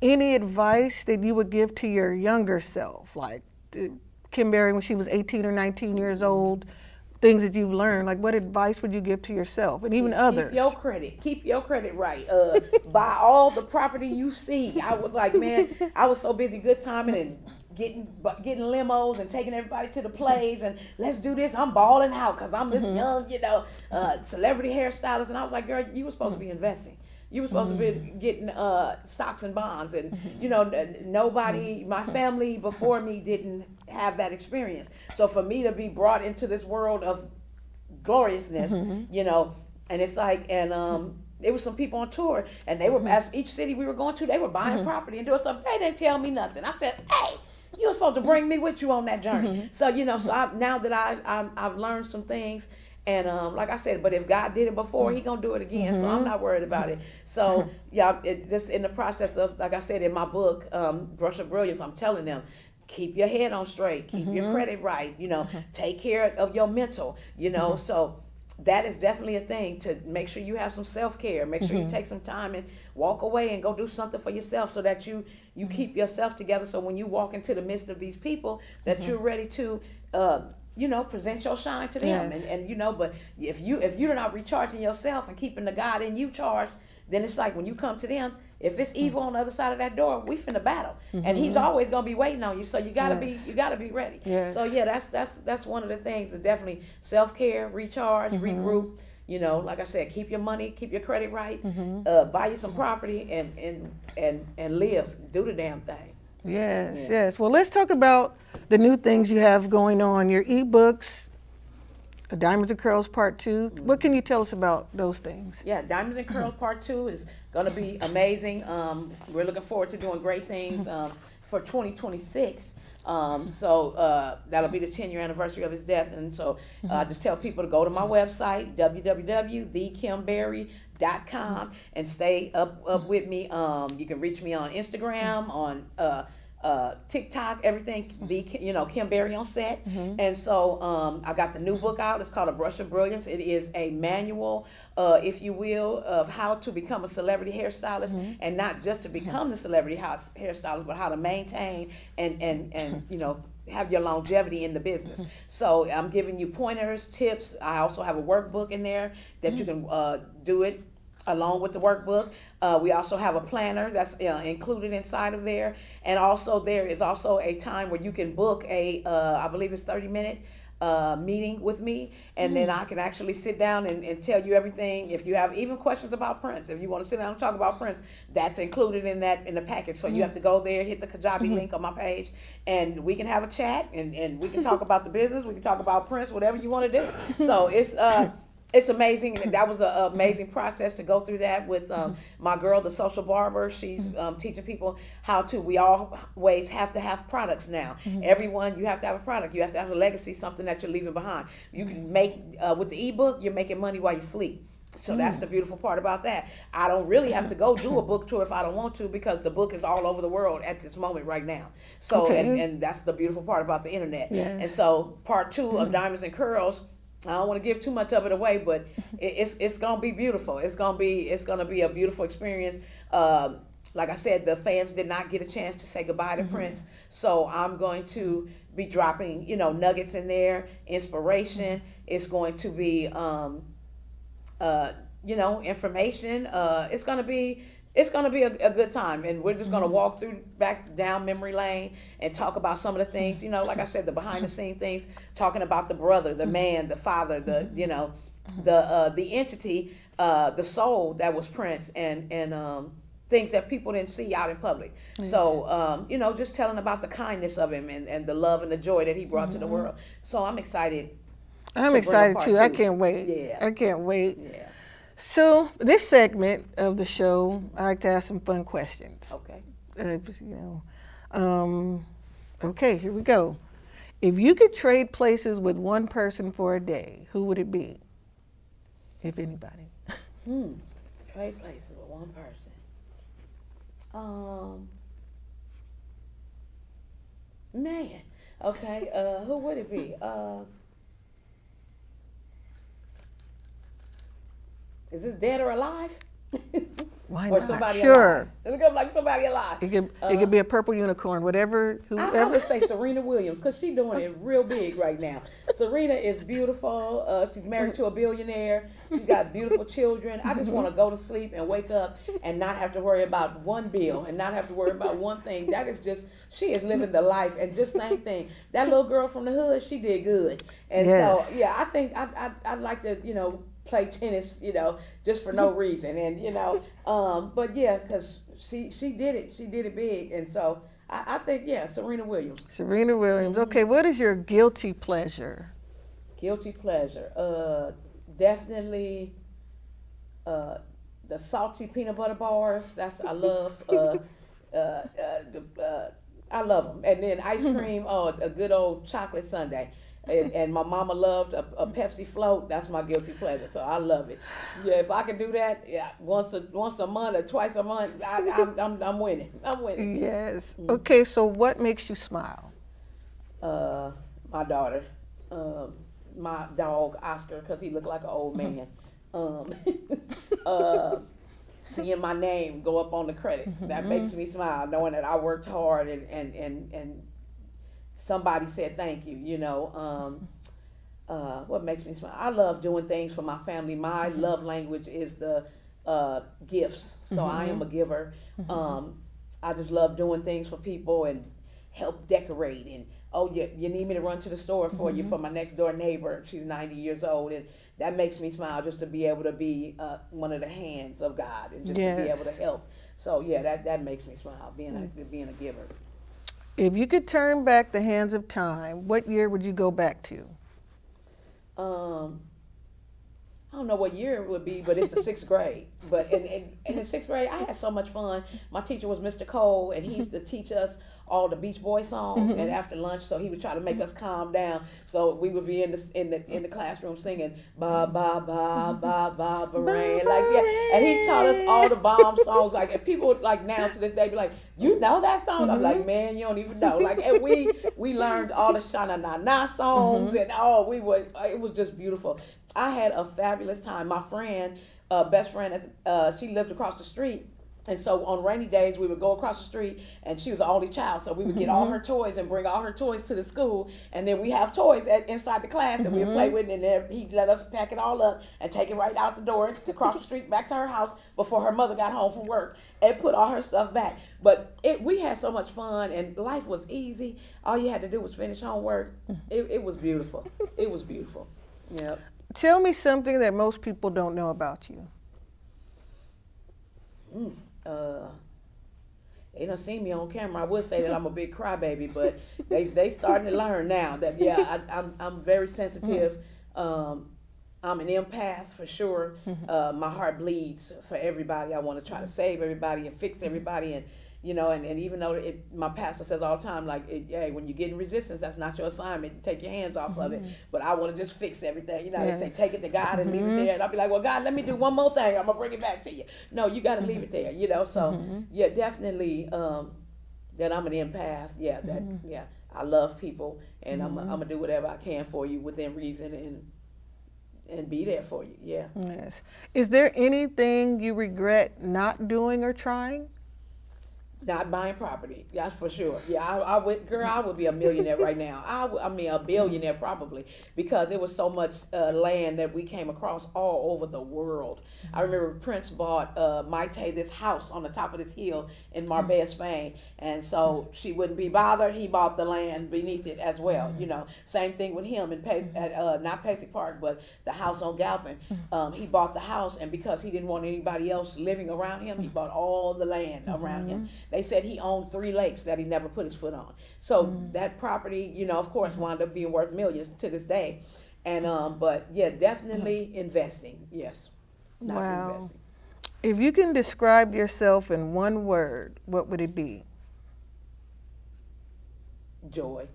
A: any advice that you would give to your younger self, like Kim Berry when she was 18 or 19 years old? Things that you've learned, like what advice would you give to yourself and even others?
B: Keep your credit right. Buy all the property you see. I was like, man, I was so busy good timing and getting limos and taking everybody to the plays and let's do this. I'm balling out because I'm this young, you know, celebrity hairstylist. And I was like, girl, you were supposed to be investing. You were supposed to be getting stocks and bonds, and you know, nobody, my family before me didn't have that experience. So for me to be brought into this world of gloriousness, you know, and it's like, and there was some people on tour, and they were as each city we were going to, they were buying property and doing something. They didn't tell me nothing. I said, hey, you were supposed to bring me with you on that journey. So you know, so now that I've learned some things. And like I said, but if God did it before, He gonna do it again. So I'm not worried about it. So yeah, just in the process of, like I said in my book, Brush of Brilliance, I'm telling them, keep your head on straight, keep your credit right. You know, take care of your mental. You know, so that is definitely a thing to make sure you have some self-care. Make sure you take some time and walk away and go do something for yourself, so that you keep yourself together. So when you walk into the midst of these people, that you're ready to. You know, present your shine to them,
A: Yes.
B: and you know, but if you're not recharging yourself and keeping the God in you charged, then it's like when you come to them, if it's evil on the other side of that door, we finna battle, and he's always gonna be waiting on you. So you gotta be ready.
A: Yes.
B: So yeah, that's one of the things. Is definitely self-care, recharge, regroup. You know, like I said, keep your money, keep your credit right, buy you some property, and live. Do the damn thing.
A: Yes, yes. Well, let's talk about the new things you have going on. Your ebooks, Diamonds and Curls Part 2. What can you tell us about those things?
B: Yeah, Diamonds and Curls Part 2 is going to be amazing. We're looking forward to doing great things for 2026. So that'll be the 10-year anniversary of his death. And so I just tell people to go to my website, www.thekimberry.com, and stay up with me. You can reach me on Instagram, on TikTok, everything, Kim Berry on set. And so I got the new book out. It's called A Brush of Brilliance. It is a manual, if you will, of how to become a celebrity hairstylist, and not just to become the celebrity hairstylist, but how to maintain and have your longevity in the business. So I'm giving you pointers, tips. I also have a workbook in there that you can do it along with the workbook. We also have a planner that's included inside of there. And also there is also a time where you can book a, I believe it's 30-minute meeting with me. And then I can actually sit down and tell you everything. If you have even questions about Prince, if you want to sit down and talk about Prince, that's included in the package. So you have to go there, hit the Kajabi link on my page, and we can have a chat, and we can talk about the business. We can talk about Prince, whatever you want to do. So it's amazing, and that was an amazing process to go through that with my girl, the social barber. She's teaching people how to. We always have to have products now. Everyone, you have to have a product. You have to have a legacy, something that you're leaving behind. You can make with the ebook. You're making money while you sleep. So that's the beautiful part about that. I don't really have to go do a book tour if I don't want to, because the book is all over the world at this moment right now. So and that's the beautiful part about the internet.
A: Yes.
B: And so part 2 of Diamonds and Curls, I don't want to give too much of it away, but it's gonna be beautiful. It's gonna be a beautiful experience. Like I said, the fans did not get a chance to say goodbye to Prince, so I'm going to be dropping nuggets in there, inspiration. It's going to be information. It's gonna be a good time, and we're just gonna walk back down memory lane and talk about some of the things, like I said, the behind the scene things, talking about the brother, the man, the father, the entity, the soul that was Prince, and things that people didn't see out in public. So just telling about the kindness of him and the love and the joy that he brought to the world. So I'm excited.
A: I'm excited too. I can't wait.
B: Yeah.
A: I can't wait.
B: Yeah.
A: So this segment of the show, I like to ask some fun questions.
B: Okay.
A: Okay, here we go. If you could trade places with one person for a day, who would it be? If anybody.
B: Trade places with one person. Man. Okay. Who would it be? Is this dead or alive?
A: Why
B: Or
A: not?
B: somebody
A: Sure.
B: alive. It look like somebody alive.
A: It could be a purple unicorn, whatever,
B: I
A: whoever.
B: would say Serena Williams, because she's doing it real big right now. Serena is beautiful. She's married to a billionaire. She's got beautiful children. I just want to go to sleep and wake up and not have to worry about one bill and not have to worry about one thing. That is just, she is living the life. And just same thing. That little girl from the hood, she did good. And
A: Yes.
B: so, yeah, I think I'd like to, play tennis, just for no reason. And, but yeah, because she did it. She did it big. And so I think, yeah, Serena Williams.
A: Serena Williams. Okay, what is your guilty pleasure?
B: Guilty pleasure. Definitely the salty peanut butter bars. I love. I love them. And then ice cream. A good old chocolate sundae. And my mama loved a Pepsi float. That's my guilty pleasure. So I love it. Yeah, if I can do that, yeah, once a month or twice a month, I'm winning. I'm winning.
A: Yes. Okay, so what makes you smile?
B: My daughter, my dog Oscar, because he looked like an old man. Seeing my name go up on the credits, that makes me smile, knowing that I worked hard and somebody said thank you. What makes me smile? I love doing things for my family. My love language is the gifts. So I am a giver. I just love doing things for people and help decorate. And oh, you need me to run to the store for you for my next door neighbor. She's 90 years old, and that makes me smile just to be able to be one of the hands of God and just to be able to help. So yeah, that makes me smile, being a giver.
A: If you could turn back the hands of time, what year would you go back to?
B: I don't know what year it would be, but it's the 6th grade. But in the 6th grade, I had so much fun. My teacher was Mr. Cole, and he used to teach us all the Beach Boy songs. And after lunch, so he would try to make us calm down. So we would be in the classroom singing ba ba ba ba ba ba rain, like and he taught us all the bomb songs. Like, and people like now to this day be like, you know that song? I'm like, man, you don't even know. Like, and we learned all the Shana Na Na songs, and it was just beautiful. I had a fabulous time. My friend, best friend, she lived across the street. And so on rainy days, we would go across the street, and she was the only child. So we would get all her toys and bring all her toys to the school. And then we have toys inside the class that we would play with. And then he'd let us pack it all up and take it right out the door to cross the street back to her house before her mother got home from work and put all her stuff back. But we had so much fun, and life was easy. All you had to do was finish homework. It was beautiful. It was beautiful. Yep.
A: Tell me something that most people don't know about you.
B: They don't see me on camera. I would say that I'm a big crybaby, but they starting to learn now that I'm very sensitive. I'm an empath for sure. My heart bleeds for everybody. I want to try to save everybody and fix everybody, and and even though my pastor says all the time, like, hey, when you get in resistance, that's not your assignment. You take your hands off of it. But I want to just fix everything. They say, take it to God and leave it there. And I'll be like, well, God, let me do one more thing. I'm going to bring it back to you. No, you got to leave it there, So, yeah, definitely that I'm an empath. Yeah, I love people. And I'm going to do whatever I can for you within reason and be there for you. Yeah.
A: Yes. Is there anything you regret not doing or trying?
B: Not buying property, that's for sure. Yeah, I would be a millionaire right now. I mean, a billionaire probably, because it was so much land that we came across all over the world. I remember Prince bought Maite this house on the top of this hill in Marbella, Spain, and so she wouldn't be bothered. He bought the land beneath it as well. Same thing with him in not Pacey Park, but the house on Galpin. He bought the house, and because he didn't want anybody else living around him, he bought all the land around him. They said he owned 3 lakes that he never put his foot on. So that property, of course, wound up being worth millions to this day. And but yeah, definitely investing. Yes. Not investing.
A: If you can describe yourself in one word, what would it be?
B: Joy.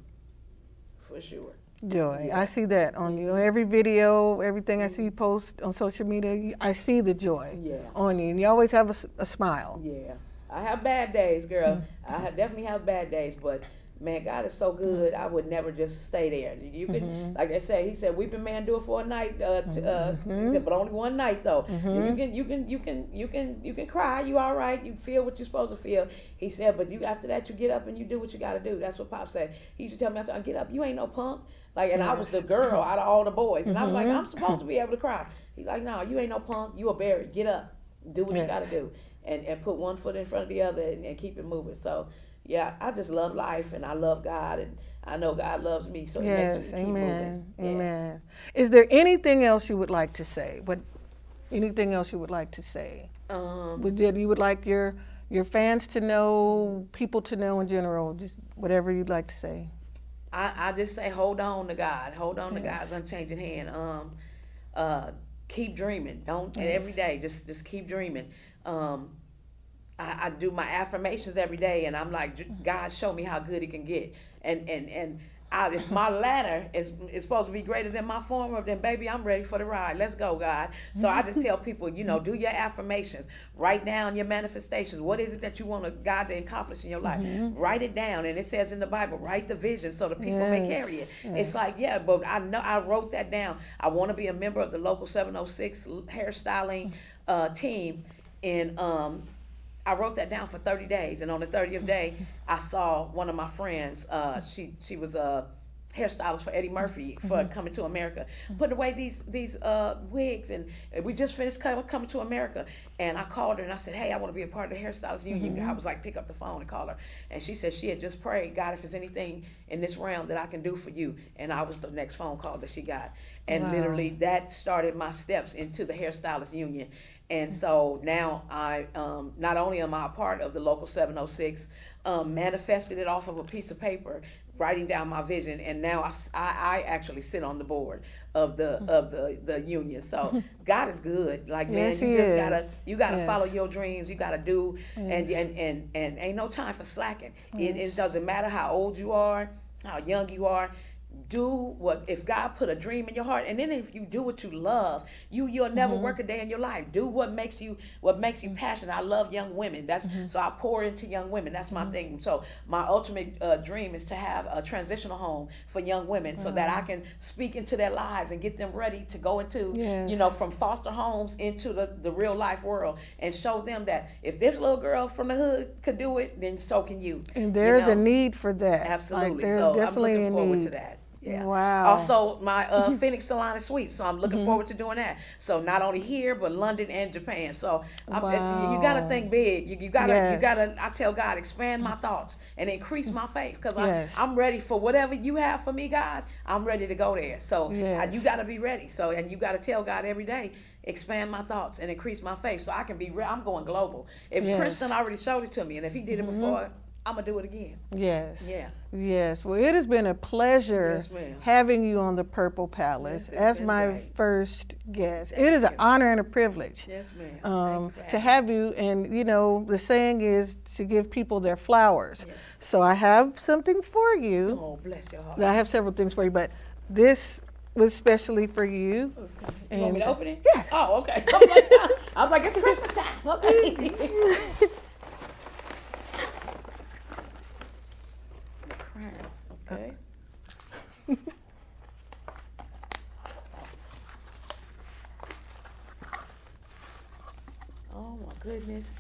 B: For sure.
A: Joy. I see that on you. Every video, everything I see you post on social media, I see the joy on you. And you always have a smile.
B: Yeah. I have bad days, girl. I definitely have bad days, but man, God is so good. I would never just stay there. You can, like I said, he said, weeping man do it for a night. He said, but only one night though. You can cry. You all right. You feel what you're supposed to feel. He said, but after that, you get up and you do what you got to do. That's what Pop said. He used to tell me, I get up. You ain't no punk. Like, and I was the girl out of all the boys, and I was like, I'm supposed to be able to cry. He's like, no, you ain't no punk. You a berry. Get up. Do what you got to do. And put one foot in front of the other and keep it moving. So, yeah, I just love life, and I love God, and I know God loves me, so it makes me keep moving.
A: Amen. Is there anything else you would like to say? Anything else you would like to say? You would like your fans to know, people to know in general, just whatever you'd like to say.
B: I just say, hold on to God. Hold on to God's unchanging hand. Keep dreaming. Don't every day. Just keep dreaming. I do my affirmations every day, and I'm like, God, show me how good it can get. And if my ladder is supposed to be greater than my former, then baby, I'm ready for the ride. Let's go, God. So I just tell people, do your affirmations. Write down your manifestations. What is it that you want God to accomplish in your life? Write it down. And it says in the Bible, write the vision so the people may carry it. It's like, but I know I wrote that down. I want to be a member of the local 706 hairstyling team. And I wrote that down for 30 days. And on the 30th day, I saw one of my friends. She was hairstylist for Eddie Murphy for Coming to America, putting away these wigs, and we just finished Coming to America. And I called her and I said, hey, I want to be a part of the hairstylist union. I was like, pick up the phone and call her, and she said she had just prayed, God, if there's anything in this realm that I can do for you. And I was the next phone call that she got, and literally that started my steps into the hairstylist union. And so now I not only am I a part of the local 706, manifested it off of a piece of paper, writing down my vision, and now I actually sit on the board of the union. So God is good. Like, man,
A: Yes,
B: you
A: he
B: just
A: is.
B: gotta
A: Yes.
B: follow your dreams. You gotta do, and ain't no time for slacking. It doesn't matter how old you are, how young you are. Do what, if God put a dream in your heart, and then if you do what you love, you'll never work a day in your life. Do what makes you passionate. I love young women. That's so I pour into young women. That's my thing. So my ultimate dream is to have a transitional home for young women, so that I can speak into their lives and get them ready to go into,
A: Yes.
B: from foster homes into the real life world, and show them that if this little girl from the hood could do it, then so can you.
A: And there's a
B: know?
A: need for that.
B: Absolutely.
A: Like, there's
B: so
A: definitely
B: I'm looking
A: a
B: forward
A: need.
B: to that. Yeah.
A: Wow.
B: Also, my Phoenix Salon and Suites. So I'm looking forward to doing that. So not only here, but London and Japan. So you gotta think big. You gotta.
A: Yes.
B: I tell God, expand my thoughts and increase my faith, because
A: Yes.
B: I'm ready for whatever you have for me, God. I'm ready to go there. So
A: Yes.
B: you gotta be ready. So, and you gotta tell God every day, expand my thoughts and increase my faith, so I can be. I'm going global. If
A: Yes.
B: Princeton already showed it to me, and if he did it before, I'm gonna do it again.
A: Yes.
B: Yeah.
A: Yes. Well, it has been a pleasure
B: Yes, ma'am.
A: having you on the Purple Palace
B: Yes, it's
A: as
B: been
A: my
B: great.
A: first guest.
B: Thank
A: it is an
B: you.
A: honor and a privilege.
B: Yes, ma'am. Thank you for
A: To
B: having
A: have you, and the saying is to give people their flowers. So I have something for you.
B: Oh, bless your heart.
A: I have several things for you, but this was specially for you.
B: You want me to open it?
A: Yes.
B: Oh, okay. I'm like, it's Christmas time. Okay. Okay. Oh my goodness.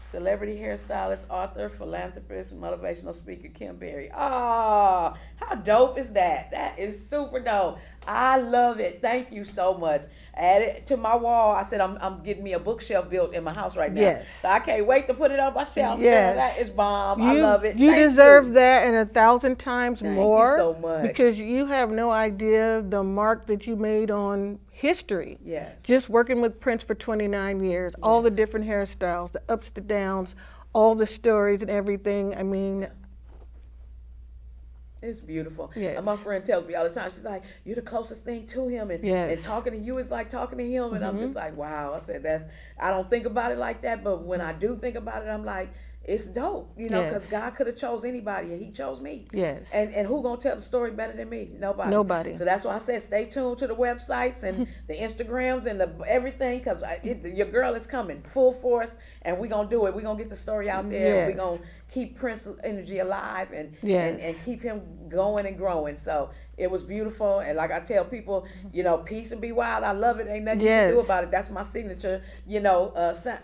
B: Celebrity hairstylist, author, philanthropist, motivational speaker, Kim Berry. Oh, how dope is that? That is super dope. I love it. Thank you so much. Add it to my wall. I said I'm getting me a bookshelf built in my house right now.
A: Yes.
B: So I can't wait to put it on my shelf.
A: Yes.
B: Man, that is bomb. I love it.
A: You
B: Thank
A: deserve
B: you.
A: that and 1,000 times
B: Thank you
A: more.
B: so much.
A: Because you have no idea the mark that you made on history.
B: Yes.
A: Just working with Prince for 29 years, all the different hairstyles, the ups, the downs, all the stories and everything. I mean,
B: It's beautiful.
A: Yes.
B: And my friend tells me all the time, she's like, you're the closest thing to him. And,
A: Yes.
B: and talking to you is like talking to him. And I'm just like, wow. I said, I don't think about it like that. But when I do think about it, I'm like, it's dope, because
A: Yes.
B: God could have chose anybody, and he chose me.
A: Yes.
B: And who gonna tell the story better than me? Nobody.
A: Nobody.
B: So that's why I said stay tuned to the websites and the Instagrams and the everything, because your girl is coming full force, and we're gonna do it. We're gonna get the story out there.
A: Yes.
B: We're gonna keep Prince energy alive and
A: Yes.
B: and keep him going and growing. So it was beautiful, and like I tell people, peace and be wild. I love it. Ain't nothing you can do
A: Yes.
B: about it. That's my signature,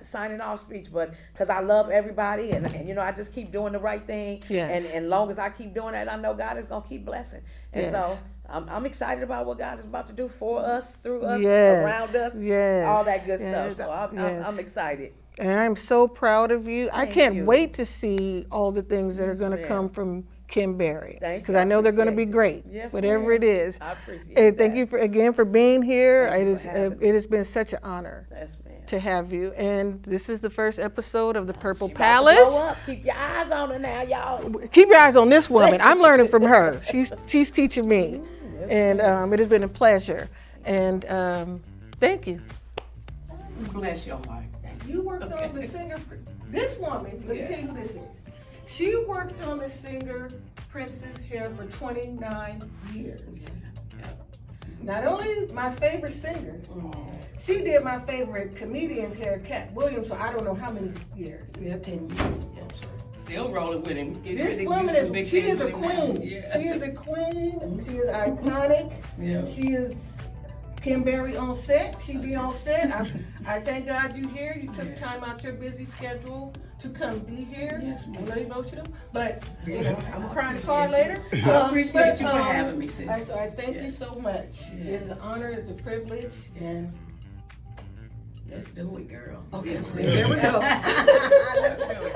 B: signing off speech. But because I love everybody, and I just keep doing the right thing.
A: Yes.
B: And long as I keep doing that, I know God is gonna keep blessing. And
A: Yes.
B: so I'm excited about what God is about to do for us, through us,
A: Yes.
B: around us,
A: Yes.
B: all that good
A: Yes.
B: stuff. So
A: Yes.
B: I'm excited.
A: and I'm so proud of you. I
B: Thank
A: can't
B: you.
A: wait to see all the things that are
B: Yes,
A: going to
B: ma'am.
A: come from Kim Berry.
B: Thank you.
A: Because I know they're going to be
B: appreciate
A: great,
B: it. Yes,
A: whatever
B: ma'am.
A: it is.
B: I appreciate
A: And thank
B: that.
A: you again for being here.
B: Thank you
A: It
B: for
A: is
B: having
A: it has been such an honor
B: Yes, ma'am.
A: to have you. And this is the first episode of the Purple
B: She about to blow
A: Palace.
B: up. Keep your eyes on her now, y'all.
A: Keep your eyes on this woman. I'm learning from her. She's teaching me, and it has been a pleasure. And thank you.
B: Bless your heart.
A: You worked on the singer. This woman, let me tell you who this is. She worked on the singer Prince's hair for 29 years. Not only my favorite singer, she did my favorite comedian's hair, Cat Williams, for I don't know how many years.
F: Yeah, 10 years.
B: Still rolling with him.
A: This woman she is a queen. She is a queen. She is iconic.
F: Yeah.
A: She is Kim Berry on set. She be on set. I thank God you here. You took time out your busy schedule to come be here.
B: Yes, ma'am.
A: I know emotional, but you know, I'm gonna cry in the car later.
B: I appreciate you for having me, sis.
A: I thank you so much.
B: Yeah.
A: It is an honor, it's a privilege, and
B: Let's do it, girl.
A: okay, there we go.
B: Let's do it.